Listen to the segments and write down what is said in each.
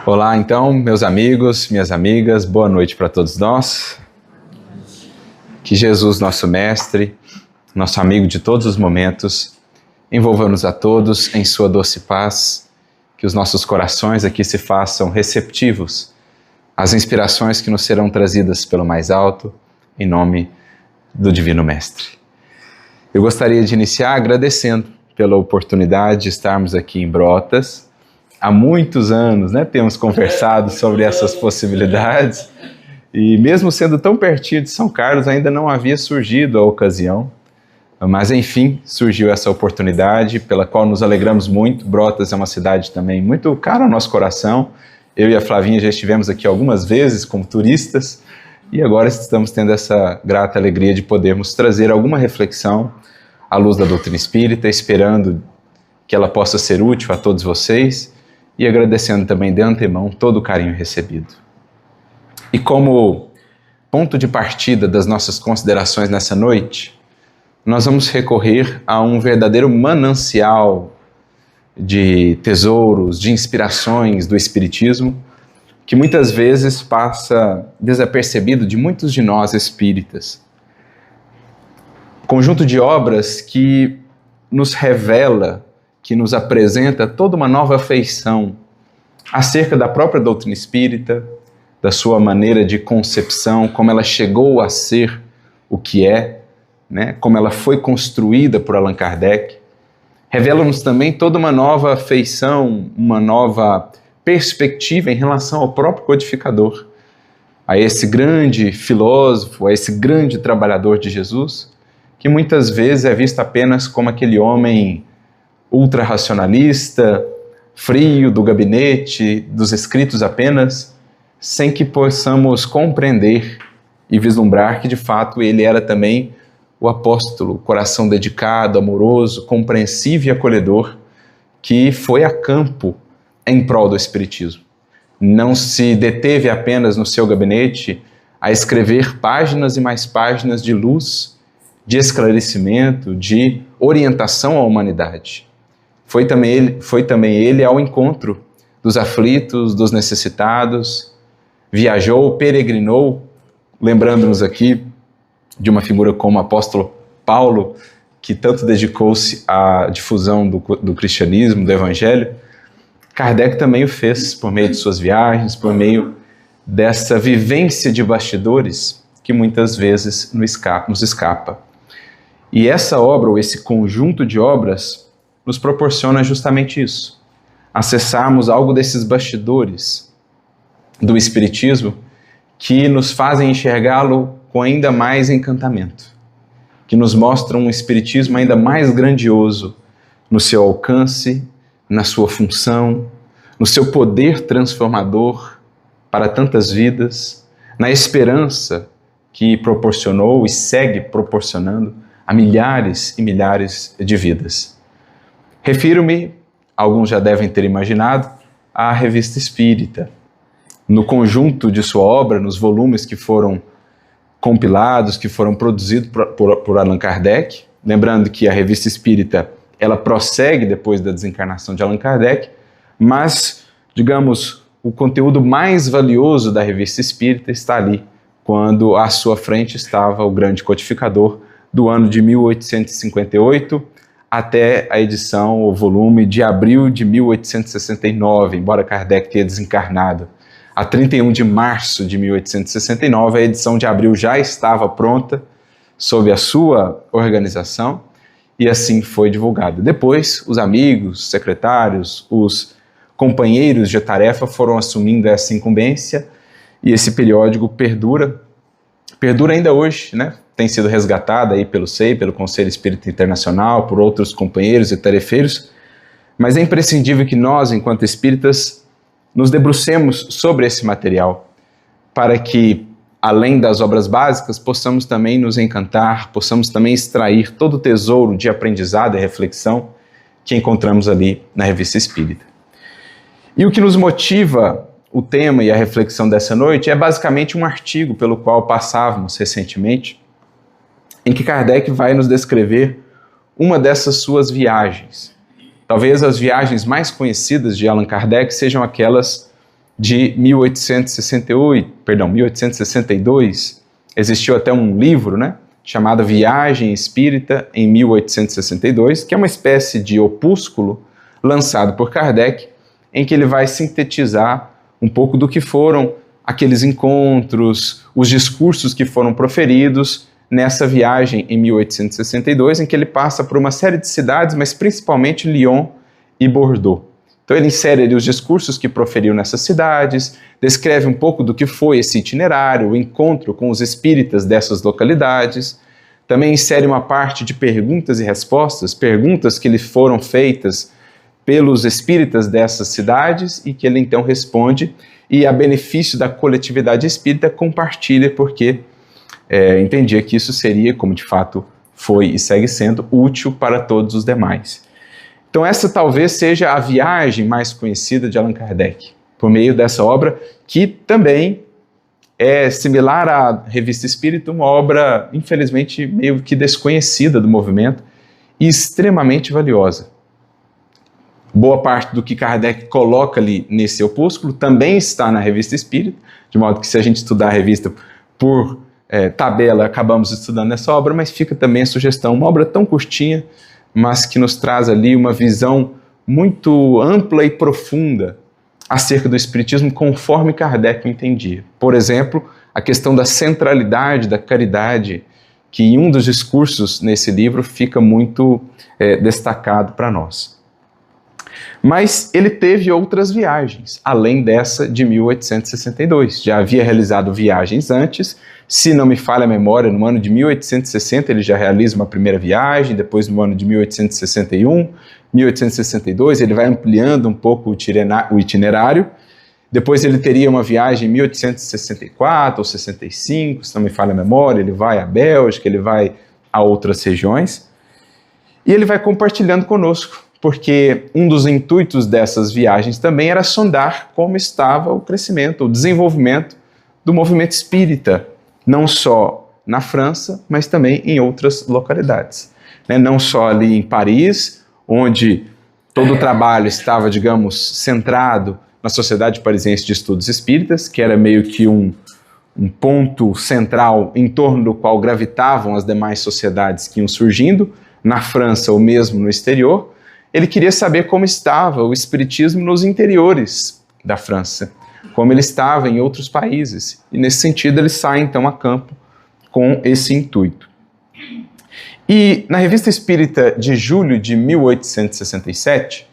Olá, então, meus amigos, minhas amigas, boa noite para todos nós. Que Jesus, nosso Mestre, nosso amigo de todos os momentos, envolva-nos a todos em sua doce paz, que os nossos corações aqui se façam receptivos às inspirações que nos serão trazidas pelo mais alto, em nome do Divino Mestre. Eu gostaria de iniciar agradecendo pela oportunidade de estarmos aqui em Brotas. Há muitos anos, temos conversado sobre essas possibilidades e mesmo sendo tão pertinho de São Carlos, ainda não havia surgido a ocasião, mas enfim, surgiu essa oportunidade pela qual nos alegramos muito. Brotas é uma cidade também muito cara ao nosso coração. Eu e a Flavinha já estivemos aqui algumas vezes como turistas e agora estamos tendo essa grata alegria de podermos trazer alguma reflexão à luz da doutrina espírita, esperando que ela possa ser útil a todos vocês e agradecendo também de antemão todo o carinho recebido. E como ponto de partida das nossas considerações nessa noite, nós vamos recorrer a um verdadeiro manancial de tesouros, de inspirações do Espiritismo, que muitas vezes passa desapercebido de muitos de nós espíritas. Conjunto de obras que nos revela, que nos apresenta toda uma nova feição acerca da própria doutrina espírita, da sua maneira de concepção, como ela chegou a ser o que é, como ela foi construída por Allan Kardec. Revela-nos também toda uma nova feição, uma nova perspectiva em relação ao próprio codificador, a esse grande filósofo, a esse grande trabalhador de Jesus, que muitas vezes é visto apenas como aquele homem ultra-racionalista, frio, do gabinete, dos escritos apenas, sem que possamos compreender e vislumbrar que de fato ele era também o apóstolo, coração dedicado, amoroso, compreensivo e acolhedor, que foi a campo em prol do Espiritismo. Não se deteve apenas no seu gabinete a escrever páginas e mais páginas de luz, de esclarecimento, de orientação à humanidade. Foi também ele ao encontro dos aflitos, dos necessitados, viajou, peregrinou, lembrando-nos aqui de uma figura como o apóstolo Paulo, que tanto dedicou-se à difusão do cristianismo, do evangelho. Kardec também o fez por meio de suas viagens, por meio dessa vivência de bastidores que muitas vezes nos escapa. E essa obra, ou esse conjunto de obras, nos proporciona justamente isso, acessarmos algo desses bastidores do Espiritismo que nos fazem enxergá-lo com ainda mais encantamento, que nos mostram um Espiritismo ainda mais grandioso no seu alcance, na sua função, no seu poder transformador para tantas vidas, na esperança que proporcionou e segue proporcionando a milhares e milhares de vidas. Refiro-me, alguns já devem ter imaginado, à Revista Espírita. No conjunto de sua obra, nos volumes que foram compilados, que foram produzidos por Allan Kardec, lembrando que a Revista Espírita ela prossegue depois da desencarnação de Allan Kardec, mas, digamos, o conteúdo mais valioso da Revista Espírita está ali, quando à sua frente estava o grande codificador do ano de 1858 até a edição, o volume de abril de 1869, embora Kardec tenha desencarnado a 31 de março de 1869, a edição de abril já estava pronta, sob a sua organização, e assim foi divulgada. Depois, os amigos, secretários, os companheiros de tarefa foram assumindo essa incumbência, e esse periódico perdura ainda hoje, Tem sido resgatado aí pelo SEI, pelo Conselho Espírita Internacional, por outros companheiros e tarefeiros, mas é imprescindível que nós, enquanto espíritas, nos debrucemos sobre esse material, para que, além das obras básicas, possamos também nos encantar, possamos também extrair todo o tesouro de aprendizado e reflexão que encontramos ali na Revista Espírita. E o que nos motiva o tema e a reflexão dessa noite é basicamente um artigo pelo qual passávamos recentemente, em que Kardec vai nos descrever uma dessas suas viagens, Talvez as viagens mais conhecidas de Allan Kardec sejam aquelas de 1862. Existiu até um livro, né, chamado Viagem Espírita em 1862, que é uma espécie de opúsculo lançado por Kardec, em que ele vai sintetizar um pouco do que foram aqueles encontros, os discursos que foram proferidos nessa viagem em 1862, em que ele passa por uma série de cidades, mas principalmente Lyon e Bordeaux. Então ele insere ali os discursos que proferiu nessas cidades, descreve um pouco do que foi esse itinerário, o encontro com os espíritas dessas localidades, também insere uma parte de perguntas e respostas, perguntas que lhe foram feitas pelos espíritas dessas cidades e que ele então responde e, a benefício da coletividade espírita, compartilha porque entendia que isso seria, como de fato foi e segue sendo, útil para todos os demais. Então essa talvez seja a viagem mais conhecida de Allan Kardec, por meio dessa obra, que também é similar à Revista Espírita, uma obra, infelizmente, meio que desconhecida do movimento e extremamente valiosa. Boa parte do que Kardec coloca ali nesse opúsculo também está na Revista Espírita, de modo que se a gente estudar a revista por tabela, acabamos estudando essa obra, mas fica também a sugestão, uma obra tão curtinha, mas que nos traz ali uma visão muito ampla e profunda acerca do Espiritismo conforme Kardec o entendia. Por exemplo, a questão da centralidade da caridade, que em um dos discursos nesse livro fica muito destacado para nós. Mas ele teve outras viagens, além dessa de 1862. Já havia realizado viagens antes, se não me falha a memória, no ano de 1860 ele já realiza uma primeira viagem, depois no ano de 1861, 1862 ele vai ampliando um pouco o itinerário, depois ele teria uma viagem em 1864 ou 65, se não me falha a memória, ele vai à Bélgica, ele vai a outras regiões, e ele vai compartilhando conosco, porque um dos intuitos dessas viagens também era sondar como estava o crescimento, o desenvolvimento do movimento espírita, não só na França, mas também em outras localidades. Não só ali em Paris, onde todo o trabalho estava, digamos, centrado na Sociedade Parisiense de Estudos Espíritas, que era meio que um ponto central em torno do qual gravitavam as demais sociedades que iam surgindo, na França ou mesmo no exterior. Ele queria saber como estava o espiritismo nos interiores da França, como ele estava em outros países. E nesse sentido ele sai então a campo com esse intuito. E na Revista Espírita de julho de 1867,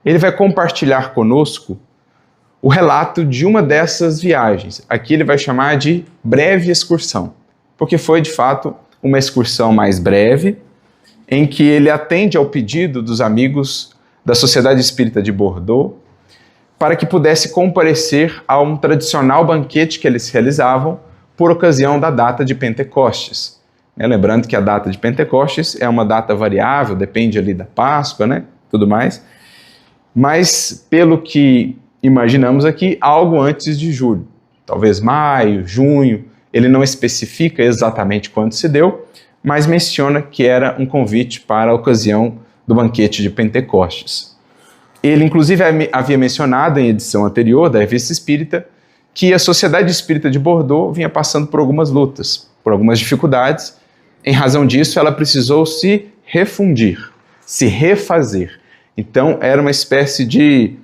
ele vai compartilhar conosco o relato de uma dessas viagens. Aqui ele vai chamar de breve excursão, porque foi de fato uma excursão mais breve, em que ele atende ao pedido dos amigos da Sociedade Espírita de Bordeaux para que pudesse comparecer a um tradicional banquete que eles realizavam por ocasião da data de Pentecostes. Lembrando que a data de Pentecostes é uma data variável, depende ali da Páscoa, tudo mais, mas pelo que imaginamos aqui, algo antes de julho, talvez maio, junho, ele não especifica exatamente quando se deu, mas menciona que era um convite para a ocasião do banquete de Pentecostes. Ele, inclusive, havia mencionado em edição anterior da Revista Espírita que a Sociedade Espírita de Bordeaux vinha passando por algumas lutas, por algumas dificuldades. Em razão disso, ela precisou se refundir, se refazer. Então, era uma espécie de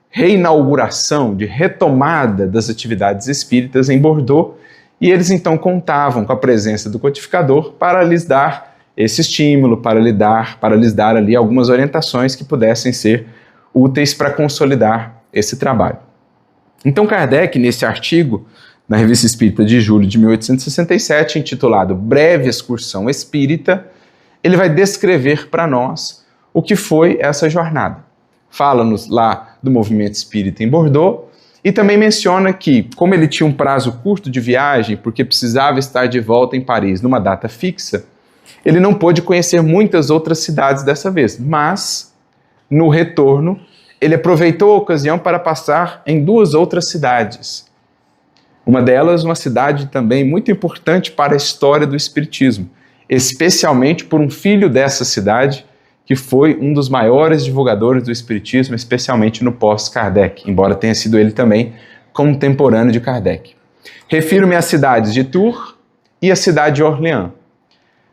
reinauguração, de retomada das atividades espíritas em Bordeaux, e eles então contavam com a presença do codificador para lhes dar esse estímulo, para lhes dar ali algumas orientações que pudessem ser úteis para consolidar esse trabalho. Então Kardec, nesse artigo na Revista Espírita de julho de 1867, intitulado Breve Excursão Espírita, ele vai descrever para nós o que foi essa jornada. Fala-nos lá do movimento espírita em Bordeaux, e também menciona que, como ele tinha um prazo curto de viagem, porque precisava estar de volta em Paris numa data fixa, ele não pôde conhecer muitas outras cidades dessa vez, mas, no retorno, ele aproveitou a ocasião para passar em 2 outras cidades. Uma delas, uma cidade também muito importante para a história do Espiritismo, especialmente por um filho dessa cidade, que foi um dos maiores divulgadores do Espiritismo, especialmente no pós-Kardec, embora tenha sido ele também contemporâneo de Kardec. Refiro-me às cidades de Tours e à cidade de Orleans.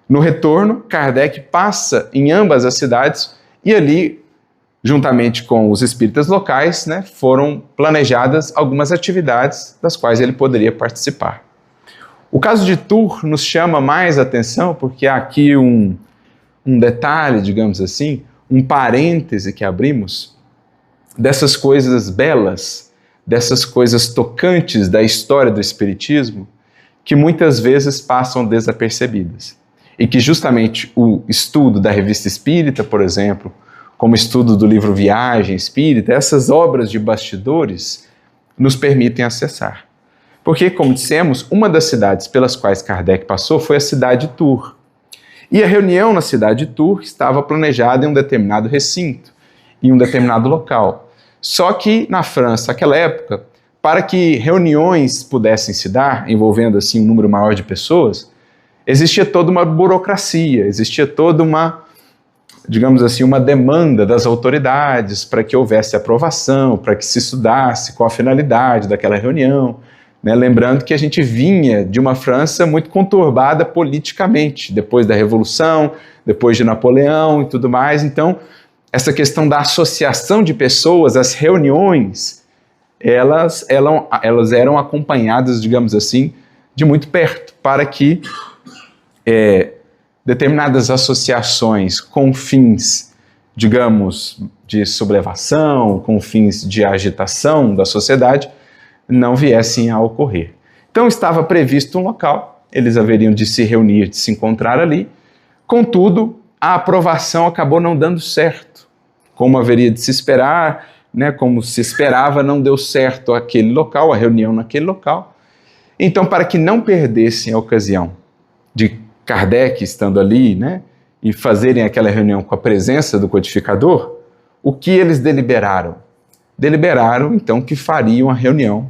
No retorno, Kardec passa em ambas as cidades e ali, juntamente com os espíritas locais, foram planejadas algumas atividades das quais ele poderia participar. O caso de Tours nos chama mais atenção porque há aqui um detalhe, digamos assim, um parêntese que abrimos dessas coisas belas, dessas coisas tocantes da história do Espiritismo, que muitas vezes passam desapercebidas. E que justamente o estudo da Revista Espírita, por exemplo, como estudo do livro Viagem Espírita, essas obras de bastidores nos permitem acessar. Porque, como dissemos, uma das cidades pelas quais Kardec passou foi a cidade de Tours. E a reunião na cidade de Tours estava planejada em um determinado recinto, em um determinado local. Só que na França, naquela época, para que reuniões pudessem se dar, envolvendo assim um número maior de pessoas, existia toda uma burocracia, existia toda uma, digamos assim, uma demanda das autoridades para que houvesse aprovação, para que se estudasse qual a finalidade daquela reunião. Lembrando que a gente vinha de uma França muito conturbada politicamente, depois da Revolução, depois de Napoleão e tudo mais. Então, essa questão da associação de pessoas, as reuniões, elas eram acompanhadas, digamos assim, de muito perto, para que determinadas associações com fins, digamos, de sublevação, com fins de agitação da sociedade, não viessem a ocorrer. Então estava previsto um local, eles haveriam de se reunir, de se encontrar ali, contudo, a aprovação acabou não dando certo, como haveria de se esperar, como se esperava, não deu certo aquele local, a reunião naquele local. Então, para que não perdessem a ocasião de Kardec estando ali, e fazerem aquela reunião com a presença do codificador, o que eles deliberaram? Deliberaram, então, que fariam a reunião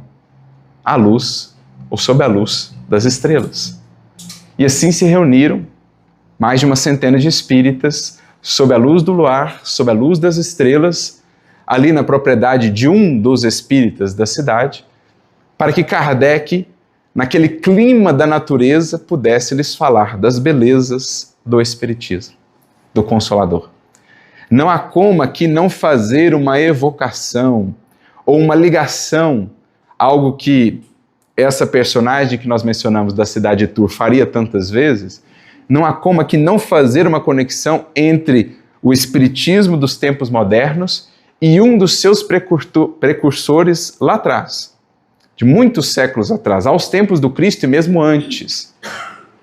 à luz, ou sob a luz das estrelas. E assim se reuniram mais de uma centena de espíritas, sob a luz do luar, sob a luz das estrelas, ali na propriedade de um dos espíritas da cidade, para que Kardec, naquele clima da natureza, pudesse lhes falar das belezas do Espiritismo, do Consolador. Não há como aqui não fazer uma evocação ou uma ligação, algo que essa personagem que nós mencionamos da cidade de Tours faria tantas vezes, não há como aqui não fazer uma conexão entre o Espiritismo dos tempos modernos e um dos seus precursores lá atrás, de muitos séculos atrás, aos tempos do Cristo e mesmo antes,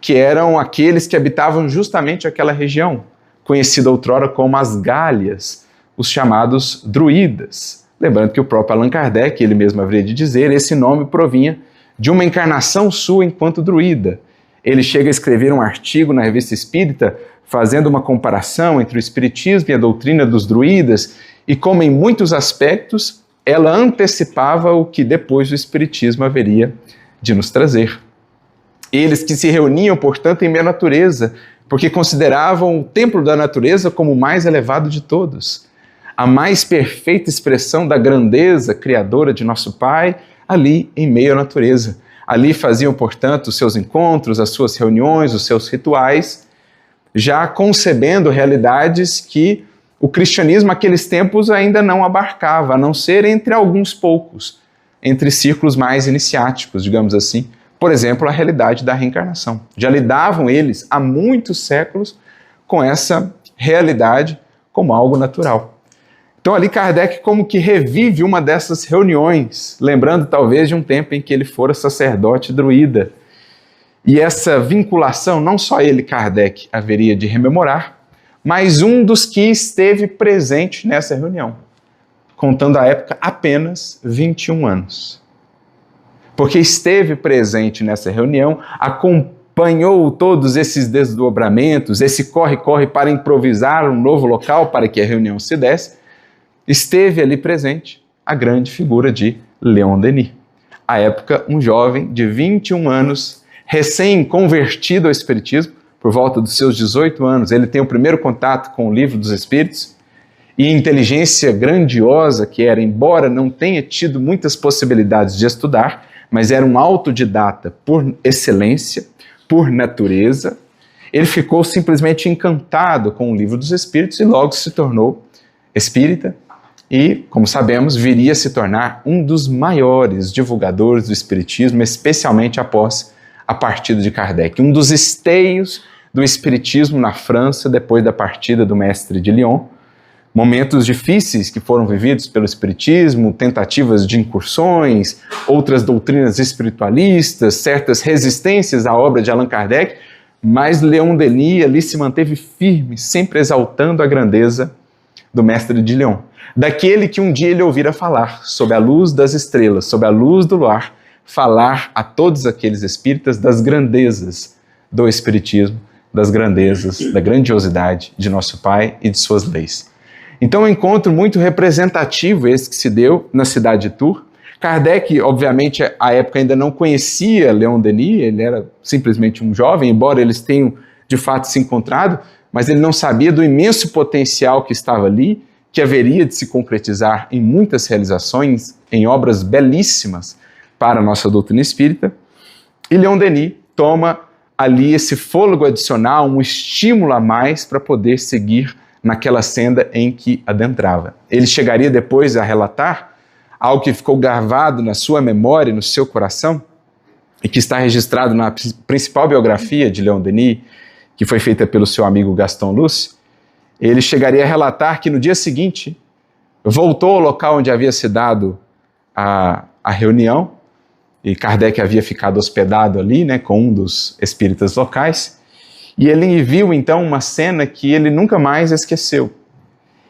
que eram aqueles que habitavam justamente aquela região, conhecida outrora como as Gálias, os chamados druidas. Lembrando que o próprio Allan Kardec, ele mesmo haveria de dizer, esse nome provinha de uma encarnação sua enquanto druida. Ele chega a escrever um artigo na Revista Espírita, fazendo uma comparação entre o Espiritismo e a doutrina dos druidas, e como em muitos aspectos ela antecipava o que depois o Espiritismo haveria de nos trazer. Eles que se reuniam, portanto, em meia natureza, porque consideravam o templo da natureza como o mais elevado de todos, a mais perfeita expressão da grandeza criadora de nosso Pai, ali em meio à natureza. Ali faziam, portanto, os seus encontros, as suas reuniões, os seus rituais, já concebendo realidades que o cristianismo naqueles tempos ainda não abarcava, a não ser entre alguns poucos, entre círculos mais iniciáticos, digamos assim. Por exemplo, a realidade da reencarnação. Já lidavam eles há muitos séculos com essa realidade como algo natural. Então ali Kardec como que revive uma dessas reuniões, lembrando talvez de um tempo em que ele fora sacerdote druida. E essa vinculação, não só ele, Kardec, haveria de rememorar, mas um dos que esteve presente nessa reunião, contando a época apenas 21 anos. Porque esteve presente nessa reunião, acompanhou todos esses desdobramentos, esse corre-corre para improvisar um novo local para que a reunião se desse, esteve ali presente a grande figura de Leon Denis. À época, um jovem de 21 anos, recém-convertido ao Espiritismo, por volta dos seus 18 anos, ele tem o primeiro contato com o Livro dos Espíritos, e a inteligência grandiosa que era, embora não tenha tido muitas possibilidades de estudar, mas era um autodidata por excelência, por natureza, ele ficou simplesmente encantado com o Livro dos Espíritos e logo se tornou espírita e, como sabemos, viria a se tornar um dos maiores divulgadores do espiritismo, especialmente após a partida de Kardec, um dos esteios do espiritismo na França depois da partida do mestre de Lyon. Momentos difíceis que foram vividos pelo espiritismo, tentativas de incursões, outras doutrinas espiritualistas, certas resistências à obra de Allan Kardec, mas Leon Denis ali se manteve firme, sempre exaltando a grandeza do mestre de Lyon, daquele que um dia ele ouvira falar, sob a luz das estrelas, sob a luz do luar, falar a todos aqueles espíritas das grandezas do espiritismo, das grandezas, da grandiosidade de nosso Pai e de suas leis. Então, um encontro muito representativo esse que se deu na cidade de Tours. Kardec, obviamente, à época ainda não conhecia Leon Denis, ele era simplesmente um jovem, embora eles tenham de fato se encontrado, mas ele não sabia do imenso potencial que estava ali, que haveria de se concretizar em muitas realizações, em obras belíssimas para a nossa doutrina espírita. E Leon Denis toma ali esse fôlego adicional, um estímulo a mais para poder seguir naquela senda em que adentrava. Ele chegaria depois a relatar algo que ficou gravado na sua memória, no seu coração, e que está registrado na principal biografia de Leon Denis, que foi feita pelo seu amigo Gaston Luce. Ele chegaria a relatar que no dia seguinte voltou ao local onde havia se dado a reunião, e Kardec havia ficado hospedado ali, com um dos espíritas locais, e ele viu então uma cena que ele nunca mais esqueceu,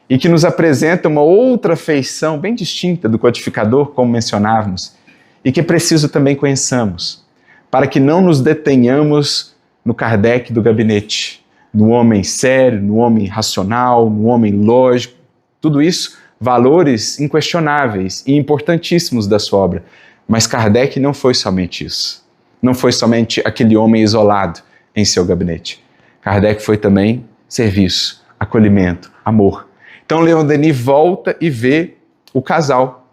e que nos apresenta uma outra feição bem distinta do codificador, como mencionávamos, e que é preciso também conheçamos, para que não nos detenhamos no Kardec do gabinete, no homem sério, no homem racional, no homem lógico, tudo isso valores inquestionáveis e importantíssimos da sua obra. Mas Kardec não foi somente isso, não foi somente aquele homem isolado em seu gabinete. Kardec foi também serviço, acolhimento, amor. Então Leon Denis volta e vê o casal,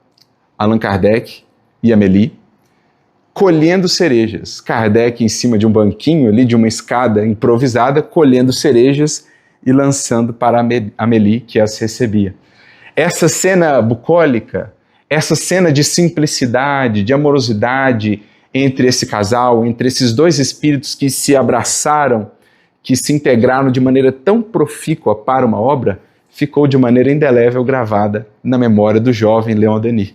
Allan Kardec e Amélie, colhendo cerejas. Kardec em cima de um banquinho ali, de uma escada improvisada, colhendo cerejas e lançando para Amélie, que as recebia. Essa cena bucólica, essa cena de simplicidade, de amorosidade entre esse casal, entre esses dois espíritos que se abraçaram, que se integraram de maneira tão profícua para uma obra, ficou de maneira indelével gravada na memória do jovem Leon Denis,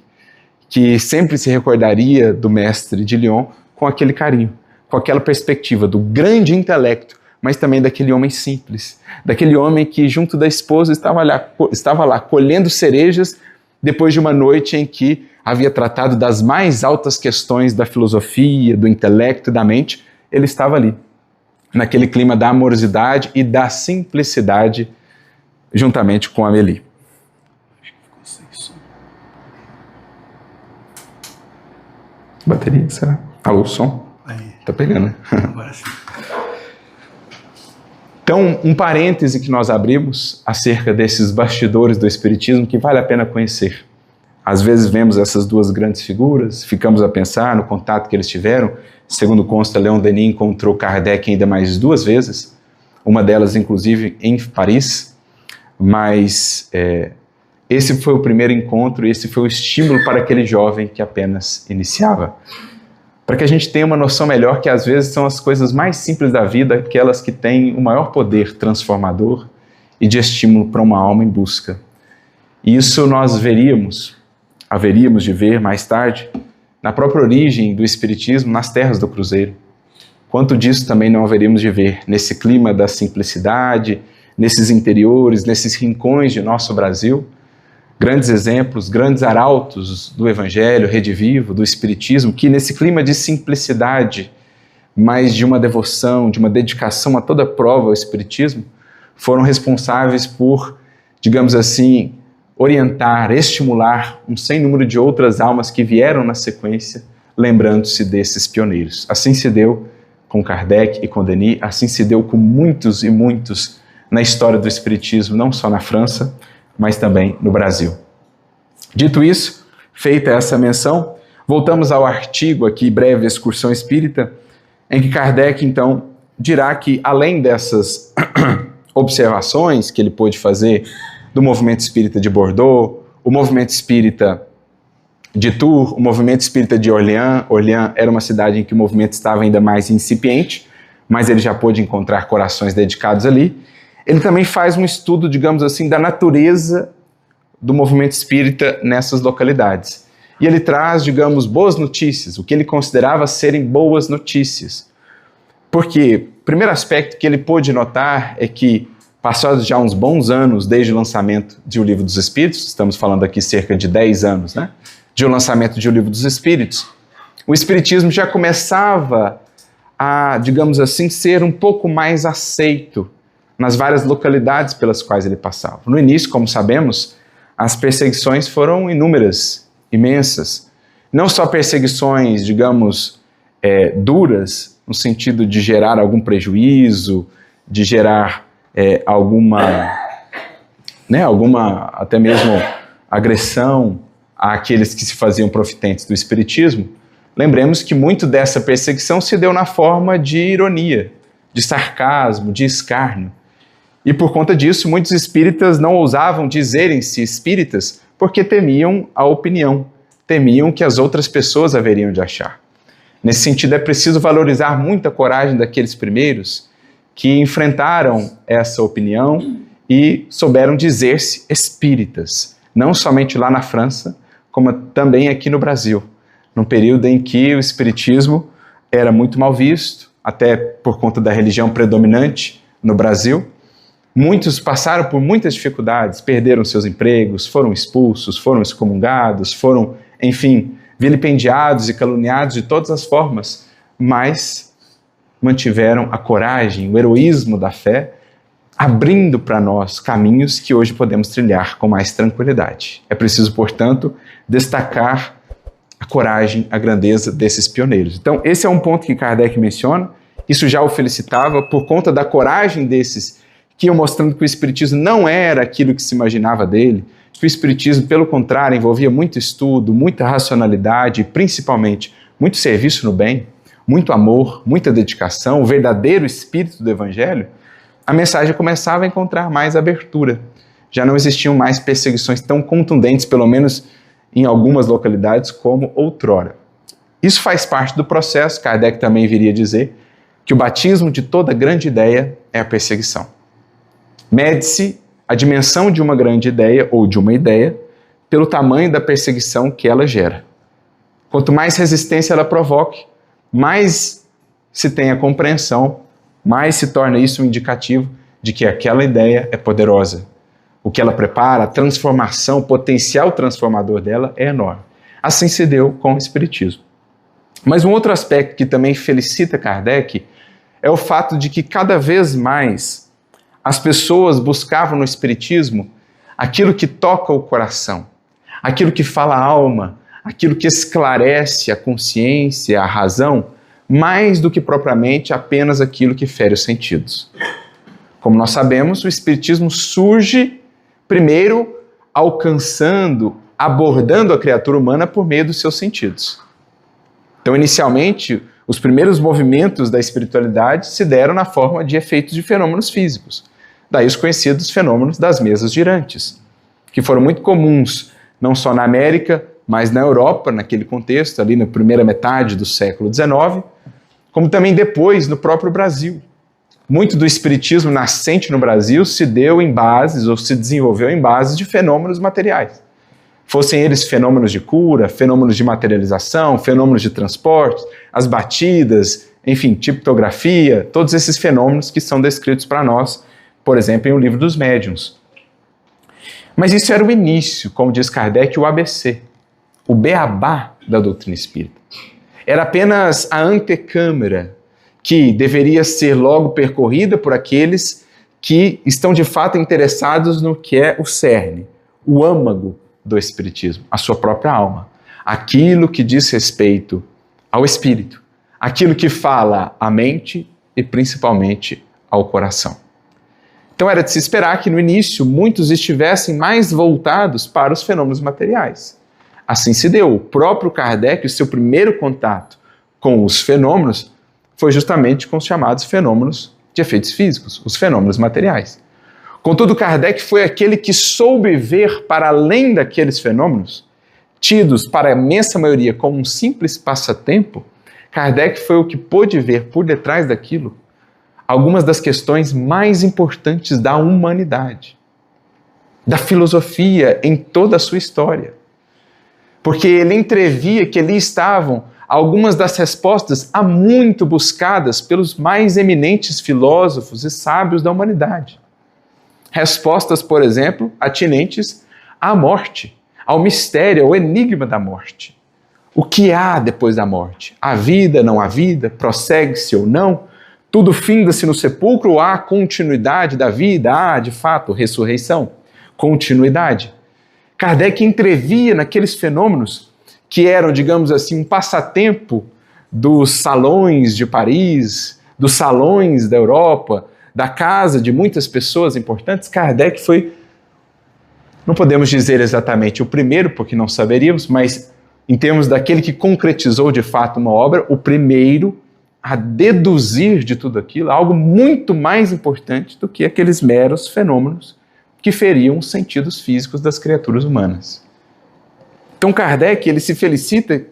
que sempre se recordaria do mestre de Lyon com aquele carinho, com aquela perspectiva do grande intelecto, mas também daquele homem simples, daquele homem que junto da esposa estava lá colhendo cerejas depois de uma noite em que havia tratado das mais altas questões da filosofia, do intelecto e da mente. Ele estava ali, naquele clima da amorosidade e da simplicidade, juntamente com Amélie. Bateria, será? Alô, som? Aí. Tá pegando, né? Agora sim. Então, um parêntese que nós abrimos acerca desses bastidores do Espiritismo que vale a pena conhecer. Às vezes vemos essas duas grandes figuras, ficamos a pensar no contato que eles tiveram. Segundo consta, Leon Denis encontrou Kardec ainda mais 2 vezes, uma delas inclusive em Paris, mas esse foi o primeiro encontro, esse foi o estímulo para aquele jovem que apenas iniciava. Para que a gente tenha uma noção melhor que às vezes são as coisas mais simples da vida, aquelas que têm o maior poder transformador e de estímulo para uma alma em busca. E isso nós haveríamos de ver mais tarde, na própria origem do Espiritismo nas terras do Cruzeiro. Quanto disso também não haveríamos de ver nesse clima da simplicidade, nesses interiores, nesses rincões de nosso Brasil. Grandes exemplos, grandes arautos do Evangelho, Rede Vivo, do Espiritismo, que nesse clima de simplicidade, mas de uma devoção, de uma dedicação a toda prova ao Espiritismo, foram responsáveis por, digamos assim, orientar, estimular um sem número de outras almas que vieram na sequência, lembrando-se desses pioneiros. Assim se deu com Kardec e com Denis, assim se deu com muitos e muitos na história do Espiritismo, não só na França, mas também no Brasil. Dito isso, feita essa menção, voltamos ao artigo aqui, Breve Excursão Espírita, em que Kardec, então, dirá que, além dessas observações que ele pôde fazer do movimento espírita de Bordeaux, o movimento espírita de Tours, o movimento espírita de Orléans. Orléans era uma cidade em que o movimento estava ainda mais incipiente, mas ele já pôde encontrar corações dedicados ali. Ele também faz um estudo, digamos assim, da natureza do movimento espírita nessas localidades. E ele traz, digamos, boas notícias, o que ele considerava serem boas notícias. Porque o primeiro aspecto que ele pôde notar é que, passados já uns bons anos desde o lançamento de O Livro dos Espíritos, estamos falando aqui cerca de 10 anos, né? De o lançamento de O Livro dos Espíritos, o Espiritismo já começava a, digamos assim, ser um pouco mais aceito nas várias localidades pelas quais ele passava. No início, como sabemos, as perseguições foram inúmeras, imensas. Não só perseguições, digamos, duras, no sentido de gerar algum prejuízo, de gerar alguma até mesmo agressão àqueles que se faziam profitentes do Espiritismo. Lembremos que muito dessa perseguição se deu na forma de ironia, de sarcasmo, de escárnio. E por conta disso, muitos espíritas não ousavam dizerem-se espíritas porque temiam a opinião, temiam que as outras pessoas haveriam de achar. Nesse sentido, é preciso valorizar muito a coragem daqueles primeiros que enfrentaram essa opinião e souberam dizer-se espíritas, não somente lá na França, como também aqui no Brasil, num período em que o espiritismo era muito mal visto, até por conta da religião predominante no Brasil. Muitos passaram por muitas dificuldades, perderam seus empregos, foram expulsos, foram excomungados, foram, enfim, vilipendiados e caluniados de todas as formas, mas mantiveram a coragem, o heroísmo da fé, abrindo para nós caminhos que hoje podemos trilhar com mais tranquilidade. É preciso, portanto, destacar a coragem, a grandeza desses pioneiros. Então, esse é um ponto que Kardec menciona, isso já o felicitava por conta da coragem desses que iam mostrando que o Espiritismo não era aquilo que se imaginava dele, que o Espiritismo, pelo contrário, envolvia muito estudo, muita racionalidade e, principalmente, muito serviço no bem, muito amor, muita dedicação, o verdadeiro espírito do Evangelho. A mensagem começava a encontrar mais abertura. Já não existiam mais perseguições tão contundentes, pelo menos em algumas localidades, como outrora. Isso faz parte do processo. Kardec também viria dizer que o batismo de toda grande ideia é a perseguição. Mede-se a dimensão de uma grande ideia ou de uma ideia pelo tamanho da perseguição que ela gera. Quanto mais resistência ela provoque, mais se tem a compreensão, mais se torna isso um indicativo de que aquela ideia é poderosa. O que ela prepara, a transformação, o potencial transformador dela é enorme. Assim se deu com o Espiritismo. Mas um outro aspecto que também felicita Kardec é o fato de que cada vez mais as pessoas buscavam no Espiritismo aquilo que toca o coração, aquilo que fala a alma, aquilo que esclarece a consciência, a razão, mais do que propriamente apenas aquilo que fere os sentidos. Como nós sabemos, o Espiritismo surge primeiro alcançando, abordando a criatura humana por meio dos seus sentidos. Então, inicialmente, os primeiros movimentos da espiritualidade se deram na forma de efeitos de fenômenos físicos. Daí os conhecidos fenômenos das mesas girantes, que foram muito comuns, não só na América, mas na Europa, naquele contexto, ali na primeira metade do século XIX, como também depois no próprio Brasil. Muito do espiritismo nascente no Brasil se deu em bases, ou se desenvolveu em bases de fenômenos materiais. Fossem eles fenômenos de cura, fenômenos de materialização, fenômenos de transporte, as batidas, enfim, tipografia, todos esses fenômenos que são descritos para nós, por exemplo, em O Livro dos Médiuns. Mas isso era o início, como diz Kardec, o ABC, o beabá da doutrina espírita. Era apenas a antecâmara que deveria ser logo percorrida por aqueles que estão de fato interessados no que é o cerne, o âmago do Espiritismo, a sua própria alma. Aquilo que diz respeito ao Espírito, aquilo que fala à mente e principalmente ao coração. Então era de se esperar que no início muitos estivessem mais voltados para os fenômenos materiais. Assim se deu. O próprio Kardec, o seu primeiro contato com os fenômenos foi justamente com os chamados fenômenos de efeitos físicos, os fenômenos materiais. Contudo, Kardec foi aquele que soube ver para além daqueles fenômenos, tidos para a imensa maioria como um simples passatempo. Kardec foi o que pôde ver por detrás daquilo algumas das questões mais importantes da humanidade, da filosofia em toda a sua história. Porque ele entrevia que ali estavam algumas das respostas há muito buscadas pelos mais eminentes filósofos e sábios da humanidade. Respostas, por exemplo, atinentes à morte, ao mistério, ao enigma da morte. O que há depois da morte? Há vida, não há vida? Prossegue-se ou não? Tudo finda-se no sepulcro ou há continuidade da vida? Há, de fato, ressurreição? Continuidade. Kardec entrevia naqueles fenômenos que eram, digamos assim, um passatempo dos salões de Paris, dos salões da Europa, da casa de muitas pessoas importantes. Kardec foi, não podemos dizer exatamente o primeiro, porque não saberíamos, mas em termos daquele que concretizou de fato uma obra, o primeiro a deduzir de tudo aquilo algo muito mais importante do que aqueles meros fenômenos que feriam os sentidos físicos das criaturas humanas. Então Kardec ele se felicita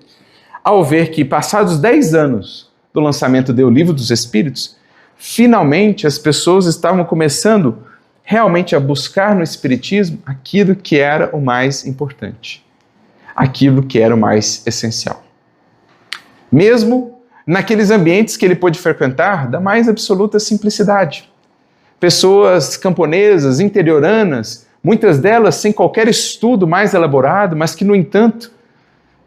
ao ver que, passados 10 anos do lançamento do Livro dos Espíritos, finalmente as pessoas estavam começando realmente a buscar no Espiritismo aquilo que era o mais importante, aquilo que era o mais essencial. Mesmo naqueles ambientes que ele pôde frequentar da mais absoluta simplicidade. Pessoas camponesas, interioranas, muitas delas sem qualquer estudo mais elaborado, mas que, no entanto,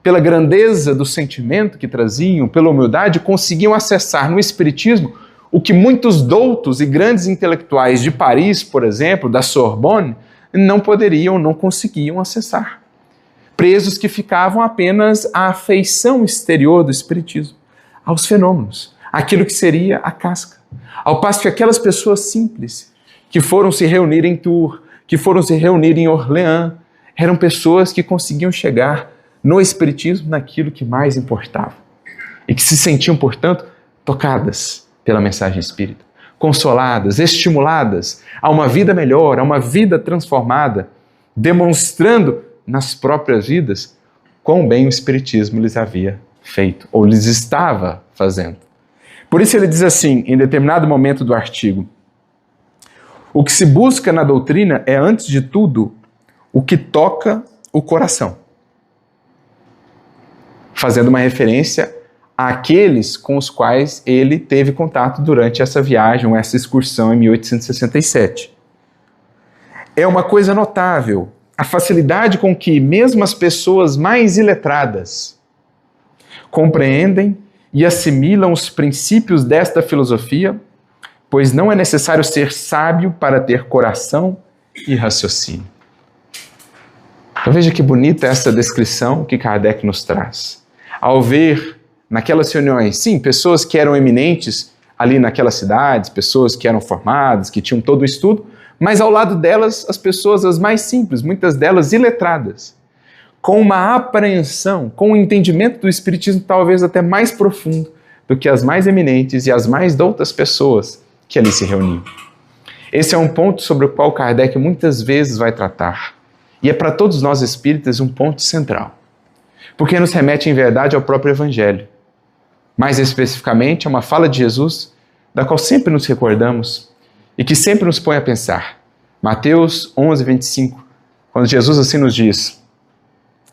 pela grandeza do sentimento que traziam, pela humildade, conseguiam acessar no Espiritismo o que muitos doutos e grandes intelectuais de Paris, por exemplo, da Sorbonne, não poderiam, não conseguiam acessar. Presos que ficavam apenas à afeição exterior do Espiritismo, aos fenômenos, aquilo que seria a casca. Ao passo que aquelas pessoas simples que foram se reunir em Tours, que foram se reunir em Orleans, eram pessoas que conseguiam chegar no Espiritismo naquilo que mais importava e que se sentiam, portanto, tocadas pela mensagem espírita, consoladas, estimuladas a uma vida melhor, a uma vida transformada, demonstrando nas próprias vidas quão bem o Espiritismo lhes havia feito, ou lhes estava fazendo. Por isso ele diz assim, em determinado momento do artigo: o que se busca na doutrina é, antes de tudo, o que toca o coração. Fazendo uma referência àqueles com os quais ele teve contato durante essa viagem, essa excursão em 1867. É uma coisa notável a facilidade com que mesmo as pessoas mais iletradas compreendem e assimilam os princípios desta filosofia, pois não é necessário ser sábio para ter coração e raciocínio. Então veja que bonita essa descrição que Kardec nos traz. Ao ver naquelas reuniões, sim, pessoas que eram eminentes ali naquelas cidades, pessoas que eram formadas, que tinham todo o estudo, mas ao lado delas as pessoas as mais simples, muitas delas iletradas, com uma apreensão, com um entendimento do Espiritismo talvez até mais profundo do que as mais eminentes e as mais doutas pessoas que ali se reuniam. Esse é um ponto sobre o qual Kardec muitas vezes vai tratar, e é para todos nós espíritas um ponto central, porque nos remete em verdade ao próprio Evangelho, mais especificamente a uma fala de Jesus, da qual sempre nos recordamos e que sempre nos põe a pensar. Mateus 11, 25, quando Jesus assim nos diz: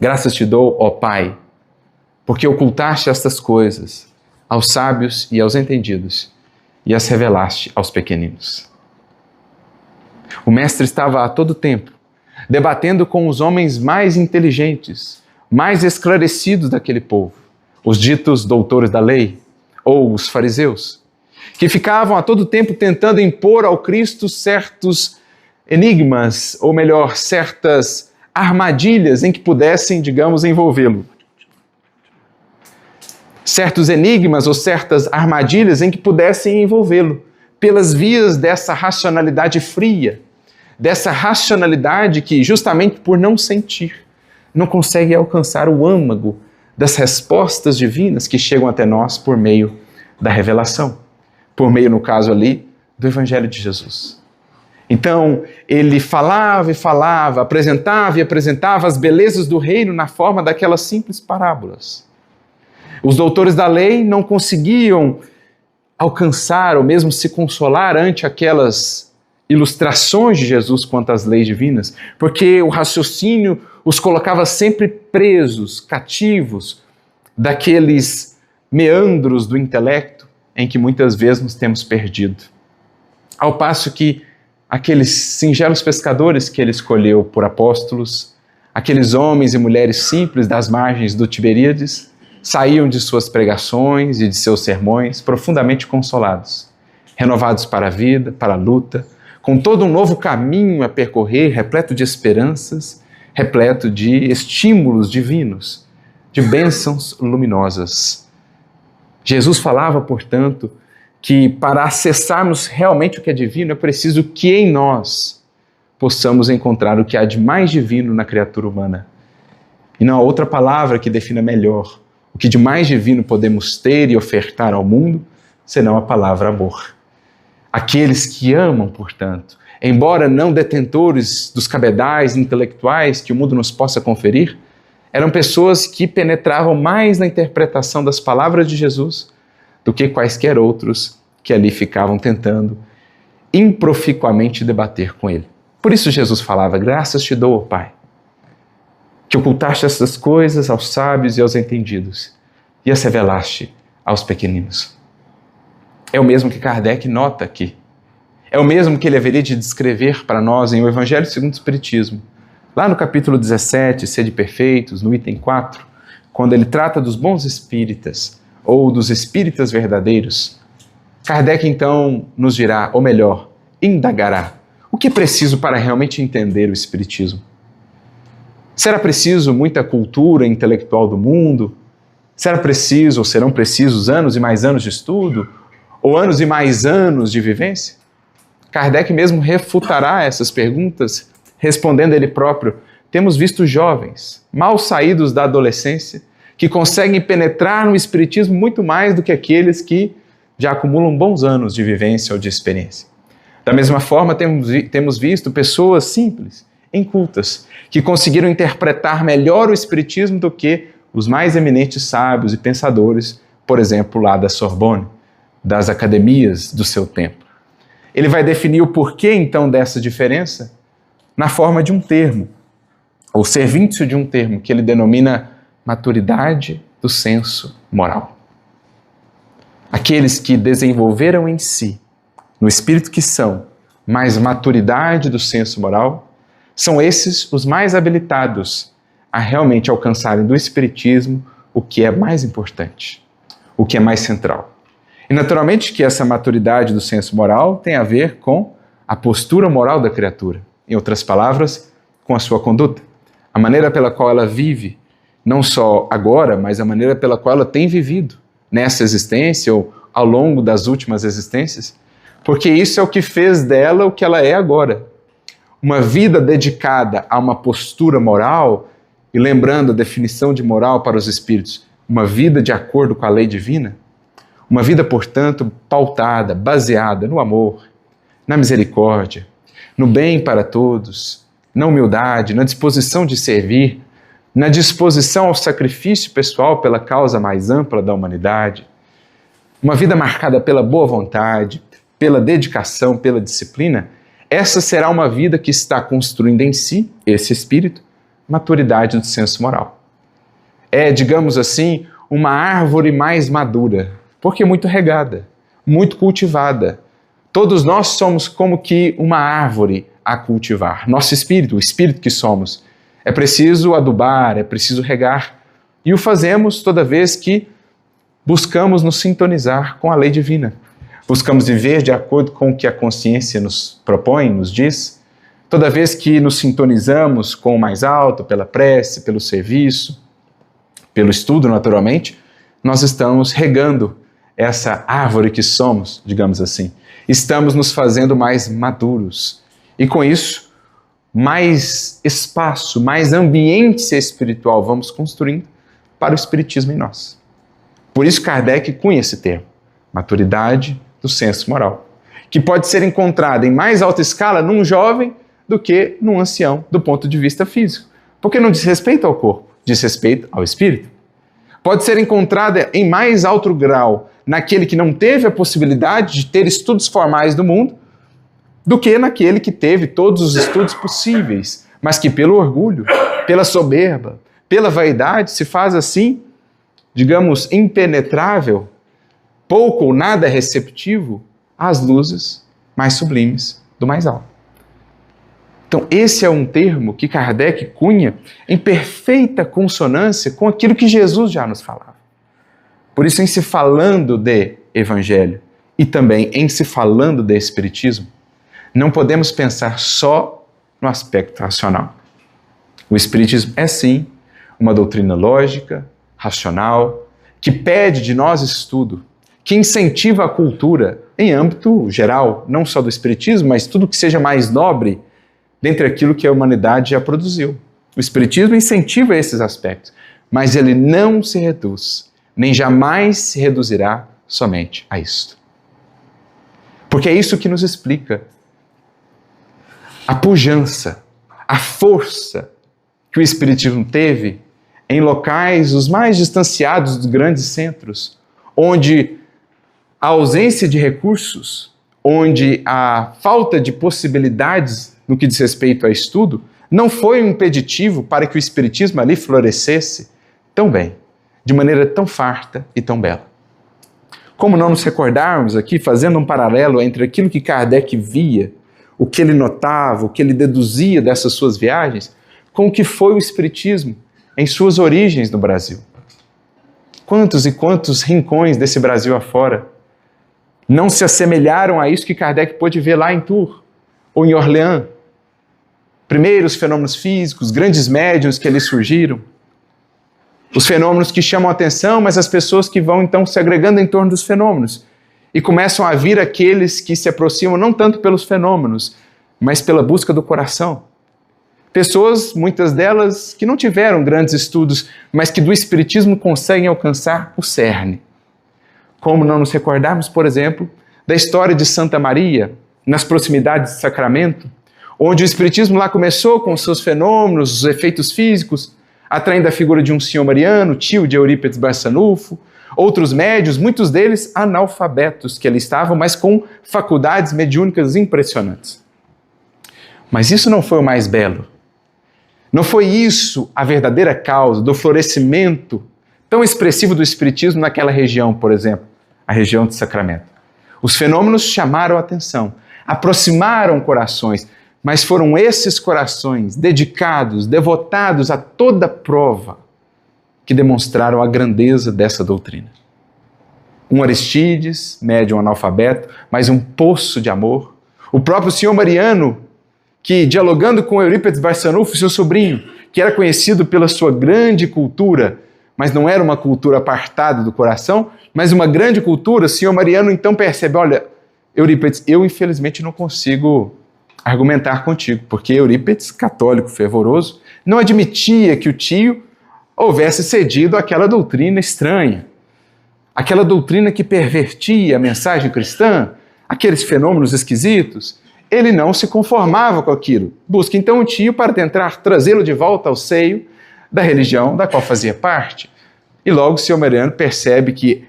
graças te dou, ó Pai, porque ocultaste estas coisas aos sábios e aos entendidos e as revelaste aos pequeninos. O Mestre estava a todo tempo debatendo com os homens mais inteligentes, mais esclarecidos daquele povo, os ditos doutores da lei, ou os fariseus, que ficavam a todo tempo tentando impor ao Cristo certos enigmas, ou melhor, certas armadilhas em que pudessem, digamos, envolvê-lo. certos enigmas ou certas armadilhas em que pudessem envolvê-lo, pelas vias dessa racionalidade fria, dessa racionalidade que, justamente por não sentir, não consegue alcançar o âmago das respostas divinas que chegam até nós por meio da revelação, por meio, no caso ali, do Evangelho de Jesus. Então, ele falava e falava, apresentava e apresentava as belezas do reino na forma daquelas simples parábolas. Os doutores da lei não conseguiam alcançar ou mesmo se consolar ante aquelas ilustrações de Jesus quanto às leis divinas, porque o raciocínio os colocava sempre presos, cativos, daqueles meandros do intelecto em que muitas vezes nos temos perdido. Ao passo que aqueles singelos pescadores que ele escolheu por apóstolos, aqueles homens e mulheres simples das margens do Tiberíades, saíam de suas pregações e de seus sermões profundamente consolados, renovados para a vida, para a luta, com todo um novo caminho a percorrer, repleto de esperanças, repleto de estímulos divinos, de bênçãos luminosas. Jesus falava, portanto, que para acessarmos realmente o que é divino, é preciso que em nós possamos encontrar o que há de mais divino na criatura humana. E não há outra palavra que defina melhor o que de mais divino podemos ter e ofertar ao mundo, senão a palavra amor. Aqueles que amam, portanto, embora não detentores dos cabedais intelectuais que o mundo nos possa conferir, eram pessoas que penetravam mais na interpretação das palavras de Jesus do que quaisquer outros que ali ficavam tentando improficuamente debater com ele. Por isso Jesus falava: graças te dou, Pai, que ocultaste essas coisas aos sábios e aos entendidos e as revelaste aos pequeninos. É o mesmo que Kardec nota aqui. É o mesmo que ele haveria de descrever para nós em O Evangelho segundo o Espiritismo, lá no capítulo 17, Sede Perfeitos, no item 4, quando ele trata dos bons espíritas ou dos espíritas verdadeiros. Kardec então nos dirá, ou melhor, indagará, o que é preciso para realmente entender o Espiritismo. Será preciso muita cultura intelectual do mundo? Será preciso ou serão precisos anos e mais anos de estudo? Ou anos e mais anos de vivência? Kardec mesmo refutará essas perguntas, respondendo ele próprio: temos visto jovens, mal saídos da adolescência, que conseguem penetrar no Espiritismo muito mais do que aqueles que já acumulam bons anos de vivência ou de experiência. Da mesma forma, temos visto pessoas simples, incultas, que conseguiram interpretar melhor o Espiritismo do que os mais eminentes sábios e pensadores, por exemplo, lá da Sorbonne, das academias do seu tempo. Ele vai definir o porquê, então, dessa diferença na forma de um termo, ou servíncio de um termo, que ele denomina maturidade do senso moral. Aqueles que desenvolveram em si, no espírito que são, mais maturidade do senso moral, são esses os mais habilitados a realmente alcançarem do Espiritismo o que é mais importante, o que é mais central. E naturalmente que essa maturidade do senso moral tem a ver com a postura moral da criatura. Em outras palavras, com a sua conduta. A maneira pela qual ela vive, não só agora, mas a maneira pela qual ela tem vivido nessa existência ou ao longo das últimas existências. Porque isso é o que fez dela o que ela é agora. Uma vida dedicada a uma postura moral, e lembrando a definição de moral para os espíritos, uma vida de acordo com a lei divina, uma vida, portanto, pautada, baseada no amor, na misericórdia, no bem para todos, na humildade, na disposição de servir, na disposição ao sacrifício pessoal pela causa mais ampla da humanidade. Uma vida marcada pela boa vontade, pela dedicação, pela disciplina. Essa será uma vida que está construindo em si, esse espírito, maturidade do senso moral. É, digamos assim, uma árvore mais madura, porque muito regada, muito cultivada. Todos nós somos como que uma árvore a cultivar. Nosso espírito, o espírito que somos, é preciso adubar, é preciso regar. E o fazemos toda vez que buscamos nos sintonizar com a lei divina. Buscamos viver de acordo com o que a consciência nos propõe, nos diz. Toda vez que nos sintonizamos com o mais alto, pela prece, pelo serviço, pelo estudo, naturalmente, nós estamos regando essa árvore que somos, digamos assim. Estamos nos fazendo mais maduros. E com isso, mais espaço, mais ambiente espiritual vamos construindo para o espiritismo em nós. Por isso Kardec cunha esse termo, maturidade do senso moral, que pode ser encontrada em mais alta escala num jovem do que num ancião do ponto de vista físico. Porque não diz respeito ao corpo, diz respeito ao espírito. Pode ser encontrada em mais alto grau naquele que não teve a possibilidade de ter estudos formais do mundo, do que naquele que teve todos os estudos possíveis, mas que pelo orgulho, pela soberba, pela vaidade, se faz assim, digamos, impenetrável, pouco ou nada receptivo às luzes mais sublimes do mais alto. Então, esse é um termo que Kardec cunha em perfeita consonância com aquilo que Jesus já nos falava. Por isso, em se falando de Evangelho e também em se falando de Espiritismo, não podemos pensar só no aspecto racional. O Espiritismo é, sim, uma doutrina lógica, racional, que pede de nós estudo, que incentiva a cultura em âmbito geral, não só do Espiritismo, mas tudo que seja mais nobre dentre aquilo que a humanidade já produziu. O Espiritismo incentiva esses aspectos, mas ele não se reduz, nem jamais se reduzirá somente a isto. Porque é isso que nos explica a pujança, a força que o Espiritismo teve em locais os mais distanciados dos grandes centros, onde a ausência de recursos, onde a falta de possibilidades no que diz respeito a estudo, não foi um impeditivo para que o Espiritismo ali florescesse tão bem, de maneira tão farta e tão bela. Como não nos recordarmos aqui, fazendo um paralelo entre aquilo que Kardec via, o que ele notava, o que ele deduzia dessas suas viagens, com o que foi o Espiritismo em suas origens no Brasil. Quantos e quantos rincões desse Brasil afora não se assemelharam a isso que Kardec pôde ver lá em Tours ou em Orleans? Primeiro, os fenômenos físicos, grandes médiuns que ali surgiram, os fenômenos que chamam a atenção, mas as pessoas que vão então se agregando em torno dos fenômenos e começam a vir aqueles que se aproximam não tanto pelos fenômenos, mas pela busca do coração. Pessoas, muitas delas, que não tiveram grandes estudos, mas que do Espiritismo conseguem alcançar o cerne. Como não nos recordarmos, por exemplo, da história de Santa Maria, nas proximidades de Sacramento, onde o Espiritismo lá começou com os seus fenômenos, os efeitos físicos, atraindo a figura de um senhor mariano, tio de Eurípides Barçanufo, outros médios, muitos deles analfabetos que ali estavam, mas com faculdades mediúnicas impressionantes. Mas isso não foi o mais belo. Não foi isso a verdadeira causa do florescimento tão expressivo do Espiritismo naquela região, por exemplo, a região de Sacramento. Os fenômenos chamaram a atenção, aproximaram corações, mas foram esses corações dedicados, devotados a toda prova, que demonstraram a grandeza dessa doutrina. Um Aristides, médium analfabeto, mas um poço de amor. O próprio senhor Mariano, que dialogando com Eurípides Barçanufo, seu sobrinho, que era conhecido pela sua grande cultura, mas não era uma cultura apartada do coração, mas uma grande cultura, o senhor Mariano então percebe, olha, Eurípides, eu infelizmente não consigo argumentar contigo, porque Eurípides, católico fervoroso, não admitia que o tio houvesse cedido àquela doutrina estranha, aquela doutrina que pervertia a mensagem cristã, aqueles fenômenos esquisitos. Ele não se conformava com aquilo. Busca então o tio para tentar trazê-lo de volta ao seio da religião da qual fazia parte. E logo o senhor Mariano percebe que,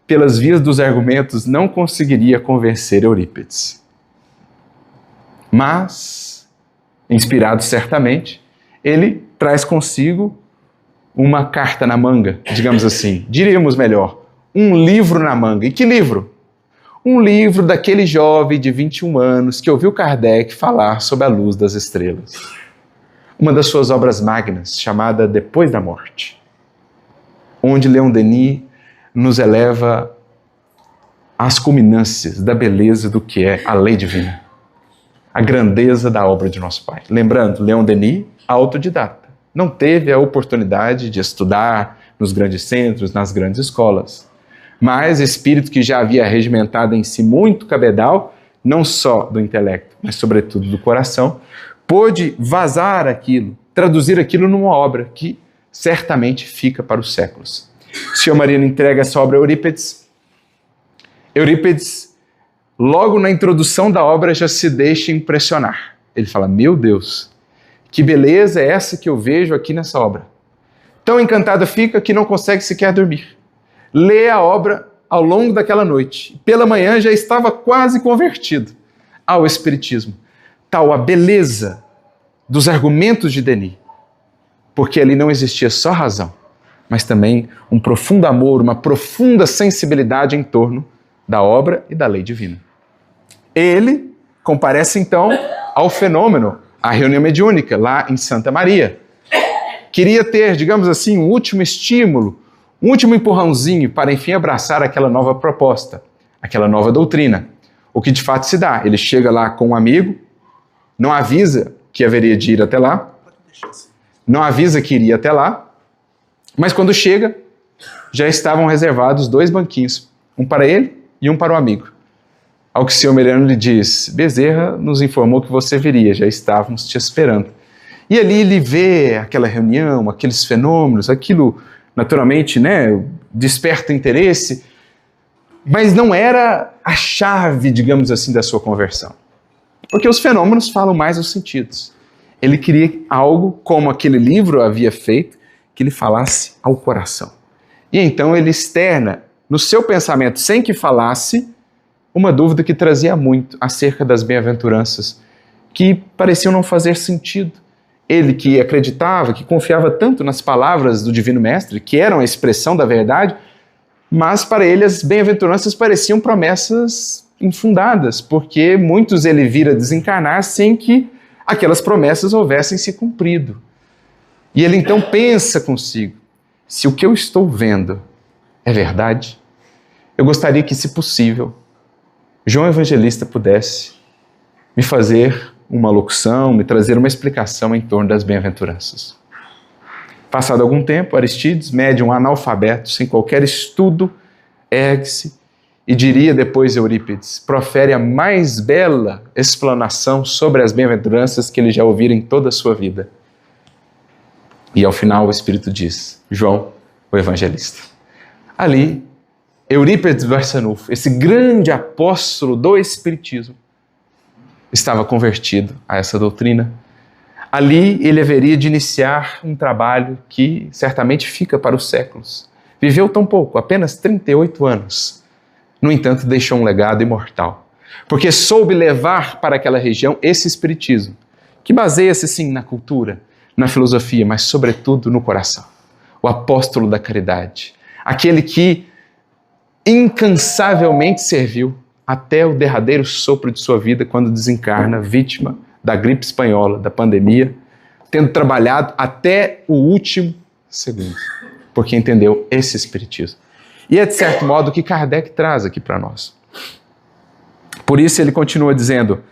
pelas vias dos argumentos, não conseguiria convencer Eurípides. Mas, inspirado certamente, ele traz consigo uma carta na manga, digamos assim, diríamos melhor, um livro na manga. E que livro? Um livro daquele jovem de 21 anos que ouviu Kardec falar sobre a luz das estrelas. Uma das suas obras magnas, chamada Depois da Morte, onde Leon Denis nos eleva às culminâncias da beleza do que é a lei divina, a grandeza da obra de nosso Pai. Lembrando, Leon Denis, autodidata, não teve a oportunidade de estudar, nos grandes centros, nas grandes escolas. Mas espírito que já havia regimentado em si muito cabedal, não só do intelecto, mas sobretudo do coração, pôde vazar aquilo, traduzir aquilo numa obra que certamente fica para os séculos. O senhor Marino entrega essa obra a Eurípides. Eurípides, logo na introdução da obra, já se deixa impressionar. Ele fala, meu Deus, que beleza é essa que eu vejo aqui nessa obra. Tão encantado fica que não consegue sequer dormir. Lê a obra ao longo daquela noite. Pela manhã já estava quase convertido ao Espiritismo. Tal a beleza dos argumentos de Denis. Porque ali não existia só razão, mas também um profundo amor, uma profunda sensibilidade em torno da obra e da lei divina. Ele comparece então ao fenômeno, à reunião mediúnica, lá em Santa Maria. Queria ter, digamos assim, um último estímulo, um último empurrãozinho para enfim abraçar aquela nova proposta, aquela nova doutrina. O que de fato se dá. Ele chega lá com um amigo, não avisa que haveria de ir até lá, não avisa que iria até lá, mas quando chega, já estavam reservados 2 banquinhos, um para ele e um para o amigo. Ao que o senhor Meriano lhe diz, Bezerra nos informou que você viria, já estávamos te esperando. E ali ele vê aquela reunião, aqueles fenômenos, aquilo naturalmente, né, desperta interesse, mas não era a chave, digamos assim, da sua conversão. Porque os fenômenos falam mais os sentidos. Ele queria algo como aquele livro havia feito, que lhe falasse ao coração. E então ele externa no seu pensamento, sem que falasse, uma dúvida que trazia muito acerca das bem-aventuranças, que pareciam não fazer sentido. Ele que acreditava, que confiava tanto nas palavras do Divino Mestre, que eram a expressão da verdade, mas para ele as bem-aventuranças pareciam promessas infundadas, porque muitos ele vira desencarnar sem que aquelas promessas houvessem se cumprido. E ele então pensa consigo, se o que eu estou vendo é verdade, eu gostaria que, se possível, João Evangelista pudesse me fazer uma locução, me trazer uma explicação em torno das bem-aventuranças. Passado algum tempo, Aristides, médium analfabeto, sem qualquer estudo, ergue-se e diria depois Eurípides, profere a mais bela explanação sobre as bem-aventuranças que ele já ouvira em toda a sua vida. E ao final o Espírito diz, João, o Evangelista. Ali, Eurípides Barçanufo, esse grande apóstolo do Espiritismo, estava convertido a essa doutrina. Ali ele haveria de iniciar um trabalho que certamente fica para os séculos. Viveu tão pouco, apenas 38 anos. No entanto, deixou um legado imortal, porque soube levar para aquela região esse espiritismo, que baseia-se sim na cultura, na filosofia, mas sobretudo no coração. O apóstolo da caridade, aquele que incansavelmente serviu até o derradeiro sopro de sua vida, quando desencarna, vítima da gripe espanhola, da pandemia, tendo trabalhado até o último segundo, porque entendeu esse espiritismo. E é, de certo modo, o que Kardec traz aqui para nós. Por isso ele continua dizendo,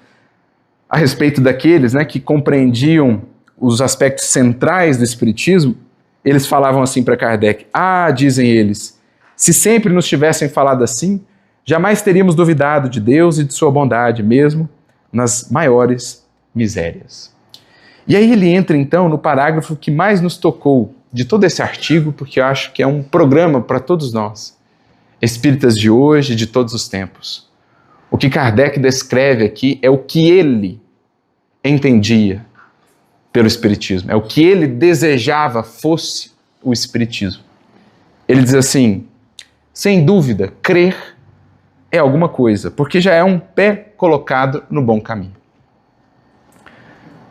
a respeito daqueles, né, que compreendiam os aspectos centrais do espiritismo, eles falavam assim para Kardec, dizem eles, se sempre nos tivessem falado assim, jamais teríamos duvidado de Deus e de sua bondade, mesmo nas maiores misérias. E aí ele entra então no parágrafo que mais nos tocou de todo esse artigo, porque eu acho que é um programa para todos nós, espíritas de hoje e de todos os tempos. O que Kardec descreve aqui é o que ele entendia pelo espiritismo, é o que ele desejava fosse o espiritismo. Ele diz assim, sem dúvida, crer é alguma coisa, porque já é um pé colocado no bom caminho.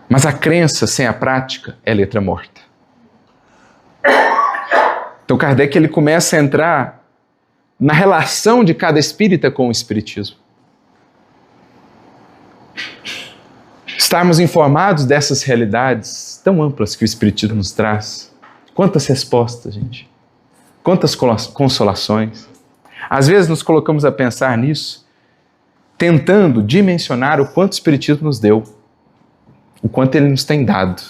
Mas a crença sem a prática é letra morta. Então Kardec ele começa a entrar na relação de cada espírita com o espiritismo. Estarmos informados dessas realidades tão amplas que o espiritismo nos traz. Quantas respostas, gente. Quantas consolações. Às vezes nos colocamos a pensar nisso, tentando dimensionar o quanto o espiritismo nos deu, o quanto ele nos tem dado,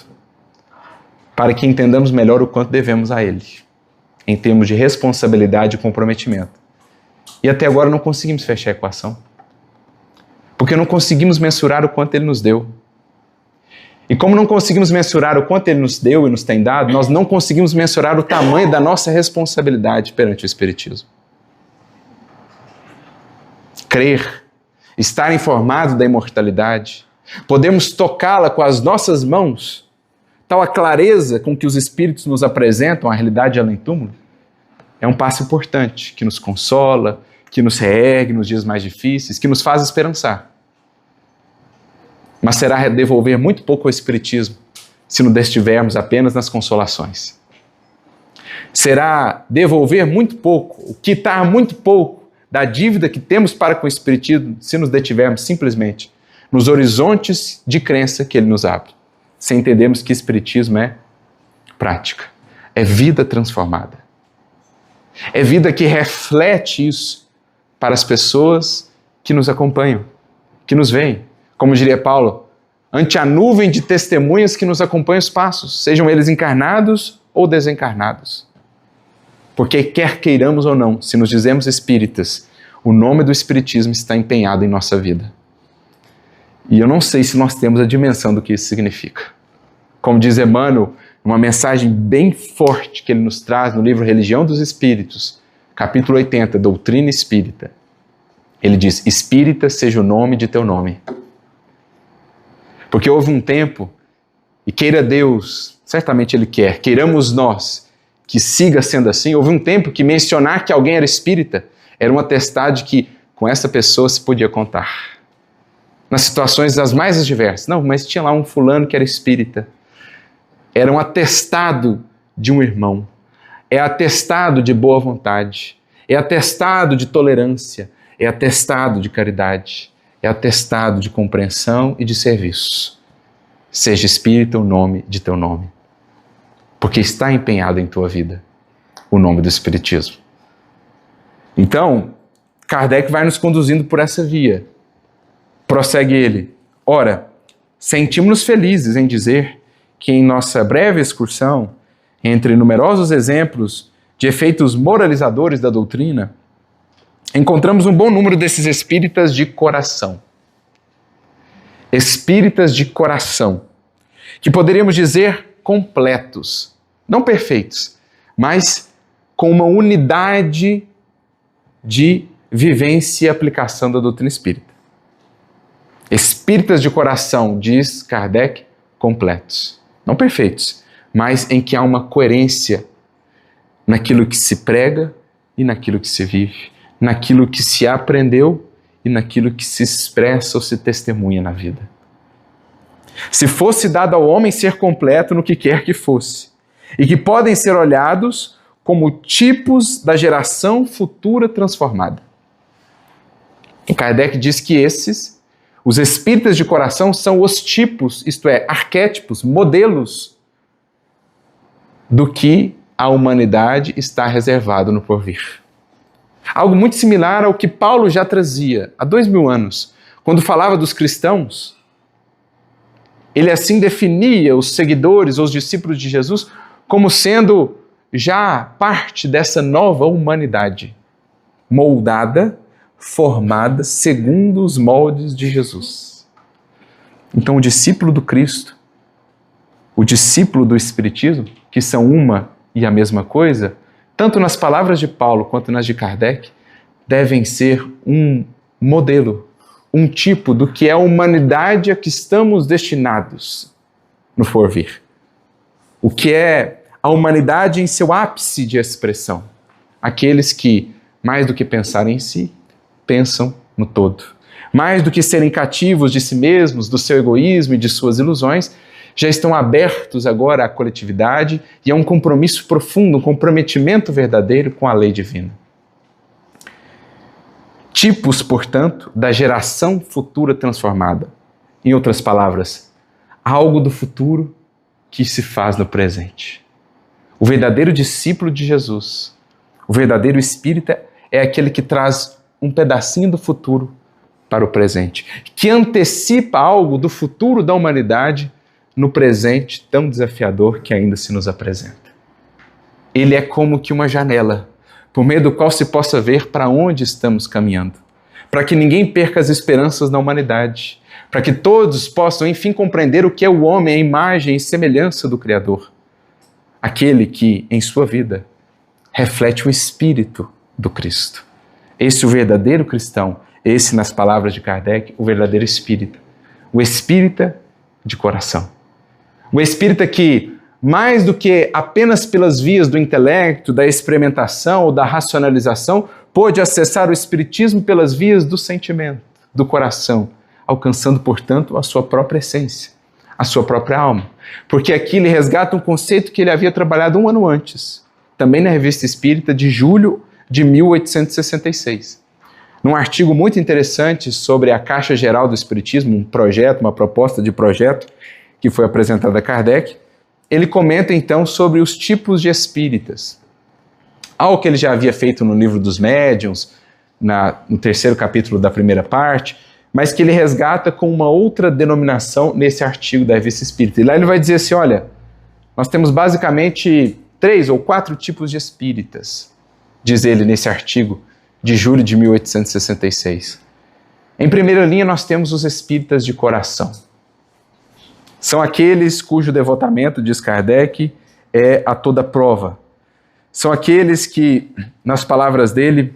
para que entendamos melhor o quanto devemos a ele. em termos de responsabilidade e comprometimento. E até agora não conseguimos fechar a equação. Porque não conseguimos mensurar o quanto Ele nos deu. E como não conseguimos mensurar o quanto Ele nos deu e nos tem dado, nós não conseguimos mensurar o tamanho da nossa responsabilidade perante o Espiritismo. Crer, estar informado da imortalidade, podemos tocá-la com as nossas mãos, tal a clareza com que os Espíritos nos apresentam a realidade além-túmulo, é um passo importante que nos consola, que nos reergue nos dias mais difíceis, que nos faz esperançar. Mas será devolver muito pouco ao Espiritismo se nos destivermos apenas nas consolações. Será devolver muito pouco, quitar muito pouco da dívida que temos para com o Espiritismo se nos detivermos simplesmente nos horizontes de crença que Ele nos abre, sem entendermos que Espiritismo é prática, é vida transformada. É vida que reflete isso para as pessoas que nos acompanham, que nos veem. Como diria Paulo, ante a nuvem de testemunhas que nos acompanham os passos, sejam eles encarnados ou desencarnados. Porque quer queiramos ou não, se nos dizemos espíritas, o nome do Espiritismo está empenhado em nossa vida. E eu não sei se nós temos a dimensão do que isso significa. Como diz Emmanuel, uma mensagem bem forte que ele nos traz no livro Religião dos Espíritos, capítulo 80, Doutrina Espírita. Ele diz, Espírita seja o nome de teu nome. Porque houve um tempo, e queira Deus, certamente Ele quer, queiramos nós, que siga sendo assim, houve um tempo que mencionar que alguém era espírita era um atestado de que com essa pessoa se podia contar. Nas situações das mais diversas. Não, mas tinha lá um fulano que era espírita. Era um atestado de um irmão. É atestado de boa vontade. É atestado de tolerância. É atestado de caridade. É atestado de compreensão e de serviço. Seja espírita o nome de teu nome. Porque está empenhado em tua vida o nome do Espiritismo. Então, Kardec vai nos conduzindo por essa via. Prossegue ele. Ora, sentimos-nos felizes em dizer que em nossa breve excursão, entre numerosos exemplos de efeitos moralizadores da doutrina, encontramos um bom número desses espíritas de coração. Espíritas de coração, que poderíamos dizer completos, não perfeitos, mas com uma unidade de vivência e aplicação da doutrina espírita. Espíritas de coração, diz Kardec, completos. Não perfeitos, mas em que há uma coerência naquilo que se prega e naquilo que se vive, naquilo que se aprendeu e naquilo que se expressa ou se testemunha na vida. Se fosse dado ao homem ser completo no que quer que fosse, e que podem ser olhados como tipos da geração futura transformada. E Kardec diz que esses, os espíritas de coração, são os tipos, isto é, arquétipos, modelos do que a humanidade está reservado no porvir. Algo muito similar ao que Paulo já trazia há 2000 anos, quando falava dos cristãos. Ele assim definia os seguidores, os discípulos de Jesus, como sendo já parte dessa nova humanidade, moldada, formada segundo os moldes de Jesus. Então o discípulo do Cristo, o discípulo do Espiritismo, que são uma e a mesma coisa, tanto nas palavras de Paulo quanto nas de Kardec, devem ser um modelo, um tipo do que é a humanidade a que estamos destinados no porvir. O que é a humanidade em seu ápice de expressão. Aqueles que, mais do que pensar em si, pensam no todo. Mais do que serem cativos de si mesmos, do seu egoísmo e de suas ilusões, já estão abertos agora à coletividade e a um compromisso profundo, um comprometimento verdadeiro com a lei divina. Tipos, portanto, da geração futura transformada. Em outras palavras, algo do futuro que se faz no presente. O verdadeiro discípulo de Jesus, o verdadeiro espírita, é aquele que traz um pedacinho do futuro para o presente, que antecipa algo do futuro da humanidade no presente tão desafiador que ainda se nos apresenta. Ele é como que uma janela, por meio do qual se possa ver para onde estamos caminhando, para que ninguém perca as esperanças na humanidade, para que todos possam, enfim, compreender o que é o homem, a imagem e semelhança do Criador, aquele que, em sua vida, reflete o Espírito do Cristo. Esse é o verdadeiro cristão, esse, nas palavras de Kardec, o verdadeiro espírita, o espírita de coração. O espírita que, mais do que apenas pelas vias do intelecto, da experimentação ou da racionalização, pôde acessar o espiritismo pelas vias do sentimento, do coração, alcançando, portanto, a sua própria essência, a sua própria alma. Porque aqui ele resgata um conceito que ele havia trabalhado um ano antes, também na Revista Espírita de julho de 1866. Num artigo muito interessante sobre a Caixa Geral do Espiritismo, um projeto, uma proposta de projeto que foi apresentada a Kardec, ele comenta então sobre os tipos de espíritas. Algo que ele já havia feito no Livro dos Médiuns, no 3º capítulo da primeira parte, mas que ele resgata com uma outra denominação nesse artigo da Revista Espírita. E lá ele vai dizer assim, olha, nós temos basicamente 3 ou 4 tipos de espíritas, diz ele nesse artigo de julho de 1866. Em primeira linha, nós temos os espíritas de coração. São aqueles cujo devotamento, diz Kardec, é a toda prova. São aqueles que, nas palavras dele,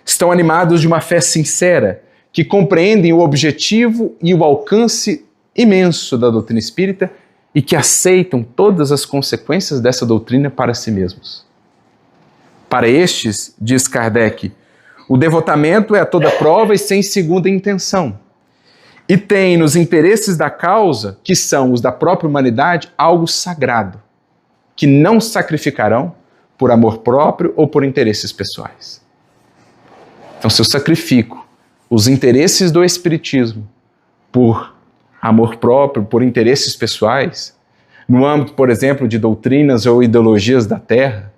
estão animados de uma fé sincera, que compreendem o objetivo e o alcance imenso da doutrina espírita e que aceitam todas as consequências dessa doutrina para si mesmos. Para estes, diz Kardec, o devotamento é a toda prova e sem segunda intenção. E tem nos interesses da causa, que são os da própria humanidade, algo sagrado, que não sacrificarão por amor próprio ou por interesses pessoais. Então, se eu sacrifico os interesses do Espiritismo por amor próprio, por interesses pessoais, no âmbito, por exemplo, de doutrinas ou ideologias da Terra,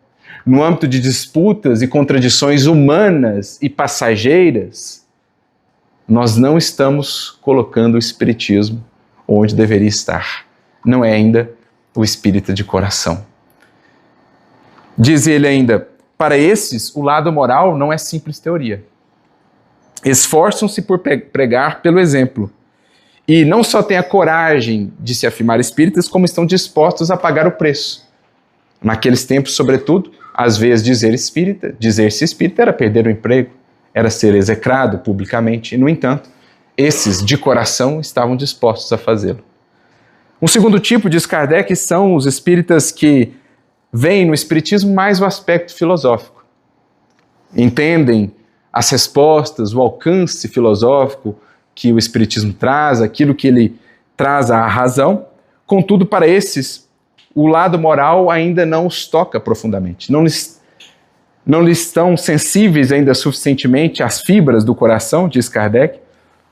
no âmbito de disputas e contradições humanas e passageiras, nós não estamos colocando o Espiritismo onde deveria estar. Não é ainda o espírita de coração. Diz ele ainda, para esses, o lado moral não é simples teoria. Esforçam-se por pregar pelo exemplo. E não só têm a coragem de se afirmar espíritas, como estão dispostos a pagar o preço. Naqueles tempos, sobretudo, às vezes dizer-se espírita era perder o emprego, era ser execrado publicamente, e, no entanto, esses de coração estavam dispostos a fazê-lo. Um segundo tipo, diz Kardec, são os espíritas que veem no espiritismo mais o aspecto filosófico. Entendem as respostas, o alcance filosófico que o espiritismo traz, aquilo que ele traz à razão. Contudo, para esses, o lado moral ainda não os toca profundamente. Não lhes estão sensíveis ainda suficientemente às fibras do coração, diz Kardec,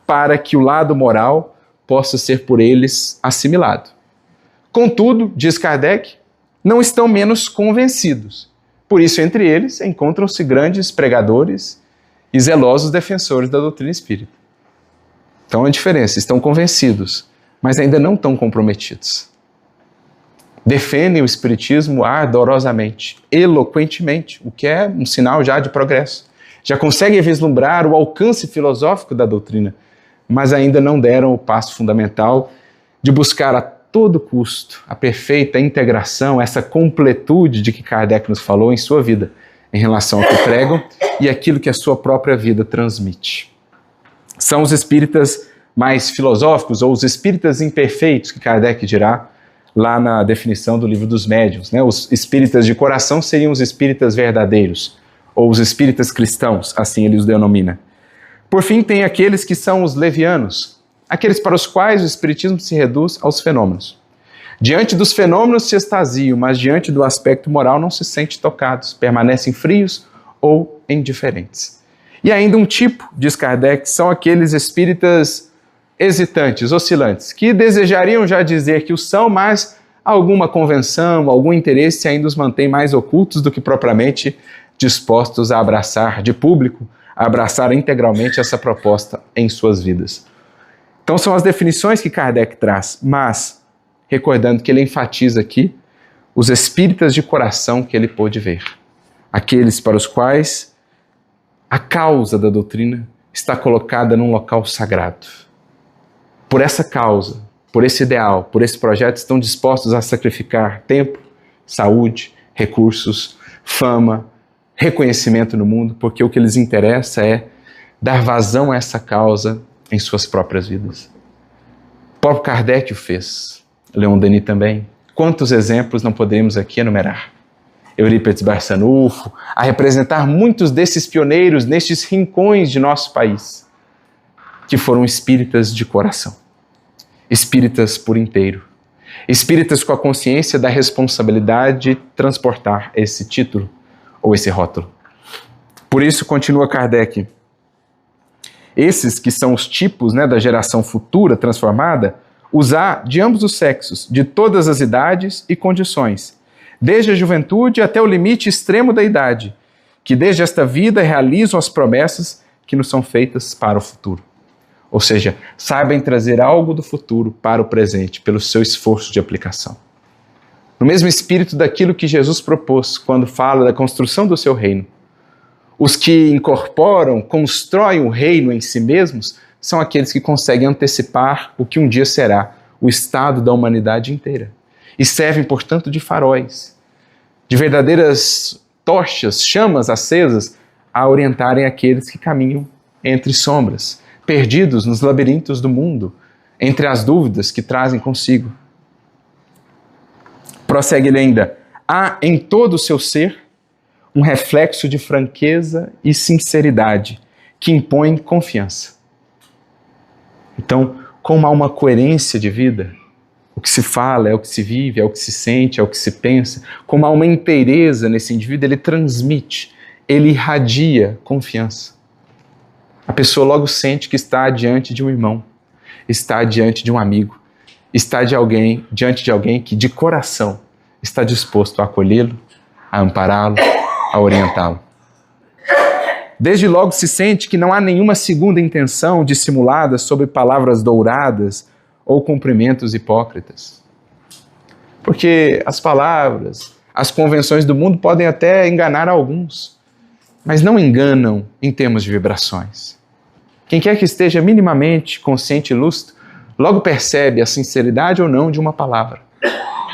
para que o lado moral possa ser por eles assimilado. Contudo, diz Kardec, não estão menos convencidos. Por isso, entre eles, encontram-se grandes pregadores e zelosos defensores da doutrina espírita. Então, a diferença, estão convencidos, mas ainda não estão comprometidos. Defendem o espiritismo ardorosamente, eloquentemente, o que é um sinal já de progresso. Já conseguem vislumbrar o alcance filosófico da doutrina, mas ainda não deram o passo fundamental de buscar a todo custo a perfeita integração, essa completude de que Kardec nos falou em sua vida, em relação ao que pregam e aquilo que a sua própria vida transmite. São os espíritas mais filosóficos, ou os espíritas imperfeitos, que Kardec dirá lá na definição do Livro dos Médiuns, né? Os espíritas de coração seriam os espíritas verdadeiros, ou os espíritas cristãos, assim ele os denomina. Por fim, tem aqueles que são os levianos, aqueles para os quais o espiritismo se reduz aos fenômenos. Diante dos fenômenos se extasiam, mas diante do aspecto moral não se sentem tocados, permanecem frios ou indiferentes. E ainda um tipo, diz Kardec, são aqueles espíritas hesitantes, oscilantes, que desejariam já dizer que o são, mas alguma convenção, algum interesse ainda os mantém mais ocultos do que propriamente dispostos a abraçar de público, a abraçar integralmente essa proposta em suas vidas. Então são as definições que Kardec traz, mas recordando que ele enfatiza aqui os espíritas de coração que ele pôde ver, aqueles para os quais a causa da doutrina está colocada num local sagrado. Por essa causa, por esse ideal, por esse projeto, estão dispostos a sacrificar tempo, saúde, recursos, fama, reconhecimento no mundo, porque o que lhes interessa é dar vazão a essa causa em suas próprias vidas. O próprio Kardec o fez, Leon Denis também. Quantos exemplos não poderíamos aqui enumerar? Eurípides Barçanufo, a representar muitos desses pioneiros nestes rincões de nosso país, que foram espíritas de coração, espíritas por inteiro, espíritas com a consciência da responsabilidade de transportar esse título ou esse rótulo. Por isso, continua Kardec, esses que são os tipos, da geração futura transformada, os há de ambos os sexos, de todas as idades e condições, desde a juventude até o limite extremo da idade, que desde esta vida realizam as promessas que nos são feitas para o futuro. Ou seja, saibam trazer algo do futuro para o presente pelo seu esforço de aplicação. No mesmo espírito daquilo que Jesus propôs quando fala da construção do seu reino. Os que incorporam, constroem o reino em si mesmos, são aqueles que conseguem antecipar o que um dia será o estado da humanidade inteira. E servem, portanto, de faróis, de verdadeiras tochas, chamas acesas, a orientarem aqueles que caminham entre sombras, perdidos nos labirintos do mundo, entre as dúvidas que trazem consigo. Prossegue ele ainda, há em todo o seu ser um reflexo de franqueza e sinceridade que impõe confiança. Então, como há uma coerência de vida, o que se fala é o que se vive, é o que se sente, é o que se pensa, como há uma inteireza nesse indivíduo, ele transmite, ele irradia confiança. A pessoa logo sente que está diante de um irmão, está diante de um amigo, está diante de alguém que de coração está disposto a acolhê-lo, a ampará-lo, a orientá-lo. Desde logo se sente que não há nenhuma segunda intenção dissimulada sob palavras douradas ou cumprimentos hipócritas. Porque as palavras, as convenções do mundo podem até enganar alguns, mas não enganam em termos de vibrações. Quem quer que esteja minimamente consciente e lúcido, logo percebe a sinceridade ou não de uma palavra,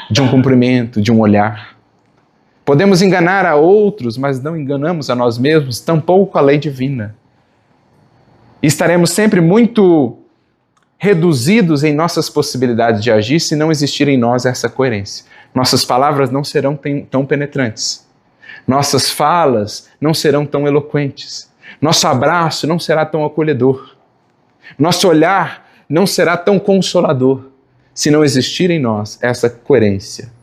de um cumprimento, de um olhar. Podemos enganar a outros, mas não enganamos a nós mesmos, tampouco a lei divina. E estaremos sempre muito reduzidos em nossas possibilidades de agir se não existir em nós essa coerência. Nossas palavras não serão tão penetrantes. Nossas falas não serão tão eloquentes. Nosso abraço não será tão acolhedor. Nosso olhar não será tão consolador se não existir em nós essa coerência.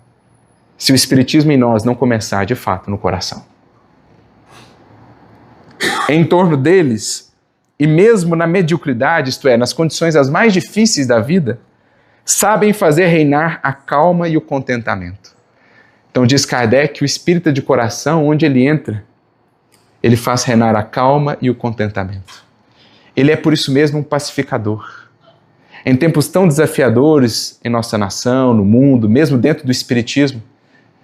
Se o Espiritismo em nós não começar de fato no coração. Em torno deles, e mesmo na mediocridade, isto é, nas condições as mais difíceis da vida, sabem fazer reinar a calma e o contentamento. Então diz Kardec que o espírita de coração, onde ele entra, ele faz reinar a calma e o contentamento. Ele é por isso mesmo um pacificador. Em tempos tão desafiadores em nossa nação, no mundo, mesmo dentro do Espiritismo,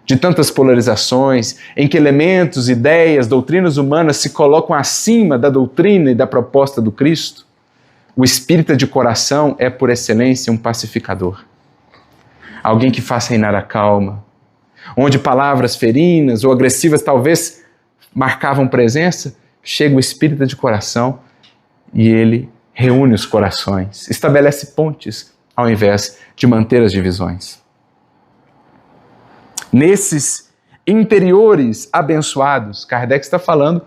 de tantas polarizações, em que elementos, ideias, doutrinas humanas se colocam acima da doutrina e da proposta do Cristo, o espírita de coração é, por excelência, um pacificador. Alguém que faz reinar a calma, onde palavras ferinas ou agressivas talvez marcavam presença, chega o espírita de coração e ele reúne os corações, estabelece pontes ao invés de manter as divisões. Nesses interiores abençoados, Kardec está falando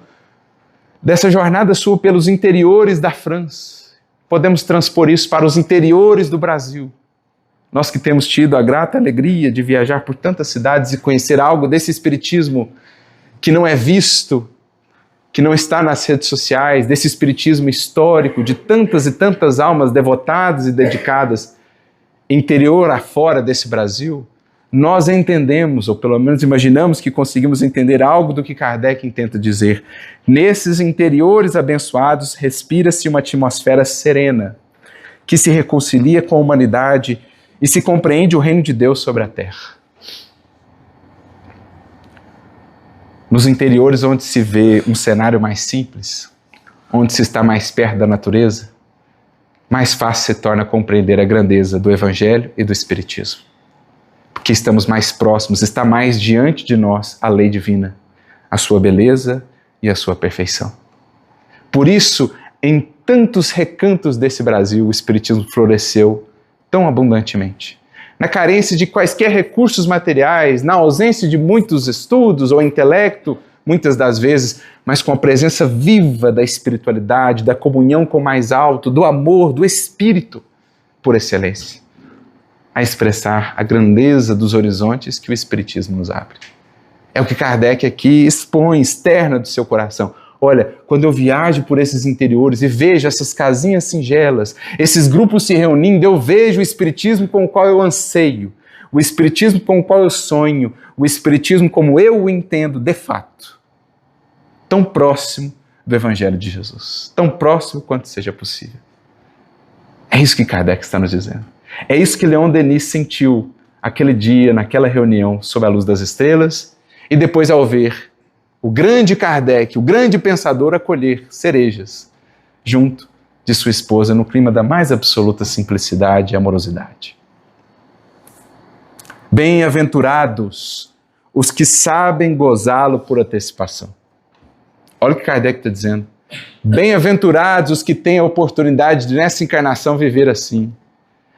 dessa jornada sua pelos interiores da França. Podemos transpor isso para os interiores do Brasil. Nós que temos tido a grata alegria de viajar por tantas cidades e conhecer algo desse espiritismo que não é visto, que não está nas redes sociais, desse espiritismo histórico de tantas e tantas almas devotadas e dedicadas interior afora desse Brasil, nós entendemos, ou pelo menos imaginamos que conseguimos entender algo do que Kardec tenta dizer. Nesses interiores abençoados respira-se uma atmosfera serena, que se reconcilia com a humanidade e se compreende o reino de Deus sobre a terra. nos interiores onde se vê um cenário mais simples, onde se está mais perto da natureza, mais fácil se torna compreender a grandeza do Evangelho e do Espiritismo. Porque estamos mais próximos, está mais diante de nós a lei divina, a sua beleza e a sua perfeição. Por isso, em tantos recantos desse Brasil, o Espiritismo floresceu tão abundantemente. Na carência de quaisquer recursos materiais, na ausência de muitos estudos ou intelecto, muitas das vezes, mas com a presença viva da espiritualidade, da comunhão com o mais alto, do amor, do Espírito, por excelência, a expressar a grandeza dos horizontes que o Espiritismo nos abre. É o que Kardec aqui expõe, externa do seu coração. Olha, quando eu viajo por esses interiores e vejo essas casinhas singelas, esses grupos se reunindo, eu vejo o Espiritismo com o qual eu anseio, o Espiritismo com o qual eu sonho, o Espiritismo como eu o entendo de fato. Tão próximo do Evangelho de Jesus, tão próximo quanto seja possível. É isso que Kardec está nos dizendo. É isso que Leon Denis sentiu aquele dia, naquela reunião, sob a luz das estrelas, e depois ao ver o grande Kardec, o grande pensador, acolher cerejas junto de sua esposa no clima da mais absoluta simplicidade e amorosidade. Bem-aventurados os que sabem gozá-lo por antecipação. Olha o que Kardec está dizendo. Bem-aventurados os que têm a oportunidade de nessa encarnação viver assim,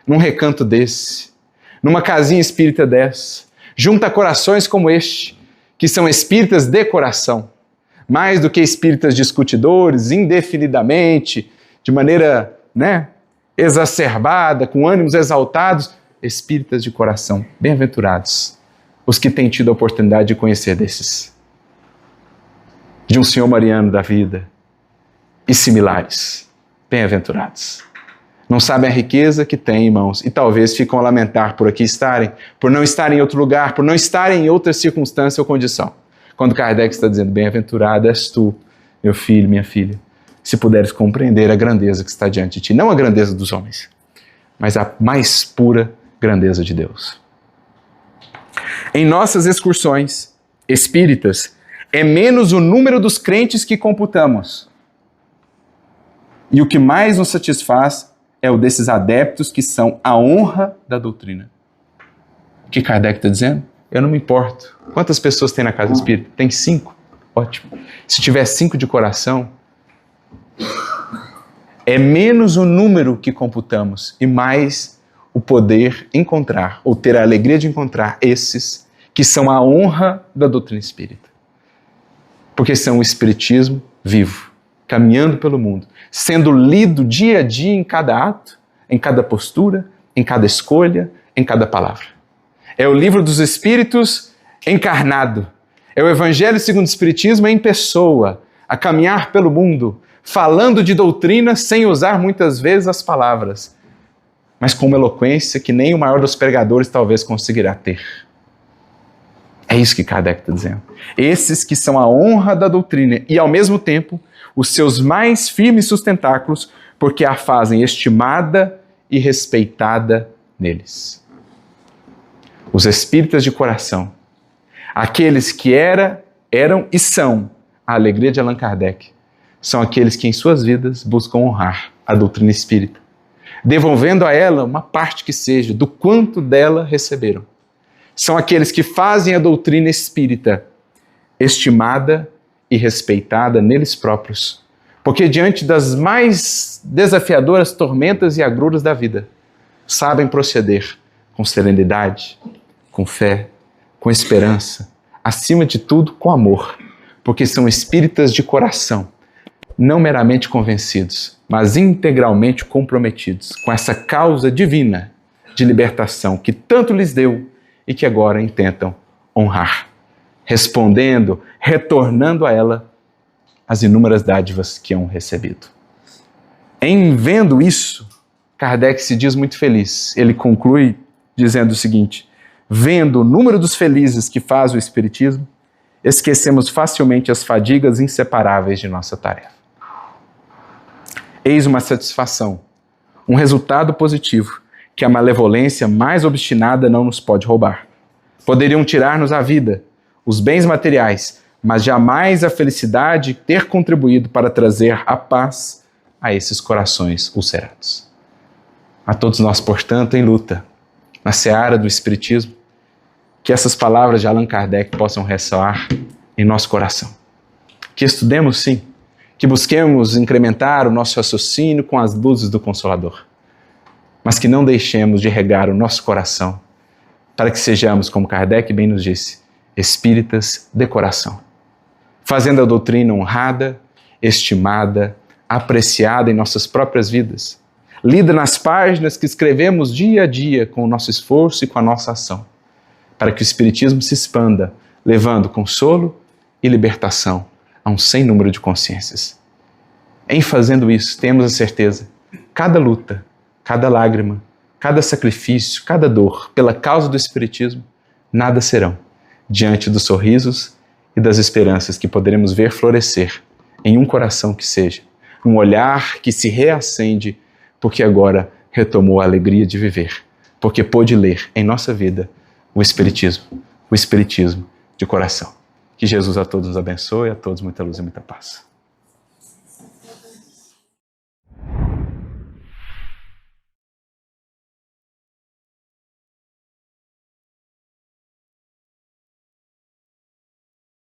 num recanto desse, numa casinha espírita dessa, junto a corações como este, que são espíritas de coração, mais do que espíritas discutidores, indefinidamente, de maneira, exacerbada, com ânimos exaltados, espíritas de coração, bem-aventurados, os que têm tido a oportunidade de conhecer desses, de um senhor Mariano da vida e similares, bem-aventurados. Não sabem a riqueza que têm, irmãos, e talvez ficam a lamentar por aqui estarem, por não estarem em outro lugar, por não estarem em outra circunstância ou condição. Quando Kardec está dizendo, bem-aventurado és tu, meu filho, minha filha, se puderes compreender a grandeza que está diante de ti, não a grandeza dos homens, mas a mais pura grandeza de Deus. Em nossas excursões espíritas, é menos o número dos crentes que computamos. E o que mais nos satisfaz é o desses adeptos que são a honra da doutrina. O que Kardec está dizendo? Eu não me importo. Quantas pessoas tem na casa espírita? Tem 5? Ótimo. Se tiver 5 de coração, é menos o número que computamos e mais o poder encontrar, ou ter a alegria de encontrar esses que são a honra da doutrina espírita. Porque são o espiritismo vivo, caminhando pelo mundo, sendo lido dia a dia em cada ato, em cada postura, em cada escolha, em cada palavra. É o livro dos Espíritos encarnado. É o Evangelho segundo o Espiritismo em pessoa, a caminhar pelo mundo, falando de doutrina sem usar muitas vezes as palavras, mas com uma eloquência que nem o maior dos pregadores talvez conseguirá ter. É isso que Kardec está dizendo. Esses que são a honra da doutrina e, ao mesmo tempo, os seus mais firmes sustentáculos, porque a fazem estimada e respeitada neles. Os espíritas de coração, aqueles que eram e são a alegria de Allan Kardec, são aqueles que em suas vidas buscam honrar a doutrina espírita, devolvendo a ela uma parte que seja do quanto dela receberam. São aqueles que fazem a doutrina espírita estimada e respeitada neles próprios, porque diante das mais desafiadoras tormentas e agruras da vida, sabem proceder com serenidade, com fé, com esperança, acima de tudo com amor, porque são espíritas de coração, não meramente convencidos, mas integralmente comprometidos com essa causa divina de libertação que tanto lhes deu e que agora intentam honrar, respondendo, retornando a ela as inúmeras dádivas que hão recebido. Em vendo isso, Kardec se diz muito feliz. Ele conclui dizendo o seguinte: vendo o número dos felizes que faz o Espiritismo, esquecemos facilmente as fadigas inseparáveis de nossa tarefa. Eis uma satisfação, um resultado positivo que a malevolência mais obstinada não nos pode roubar. Poderiam tirar-nos a vida, os bens materiais, mas jamais a felicidade de ter contribuído para trazer a paz a esses corações ulcerados. A todos nós, portanto, em luta, na seara do Espiritismo, que essas palavras de Allan Kardec possam ressoar em nosso coração. Que estudemos, sim, que busquemos incrementar o nosso raciocínio com as luzes do Consolador, mas que não deixemos de regar o nosso coração para que sejamos, como Kardec bem nos disse, espíritas de coração, fazendo a doutrina honrada, estimada, apreciada em nossas próprias vidas, lida nas páginas que escrevemos dia a dia com o nosso esforço e com a nossa ação, para que o Espiritismo se expanda, levando consolo e libertação a um sem número de consciências. Em fazendo isso, temos a certeza, cada luta, cada lágrima, cada sacrifício, cada dor, pela causa do Espiritismo, nada serão diante dos sorrisos e das esperanças que poderemos ver florescer em um coração que seja, um olhar que se reacende, porque agora retomou a alegria de viver, porque pôde ler em nossa vida o Espiritismo de coração. Que Jesus a todos nos abençoe, a todos muita luz e muita paz.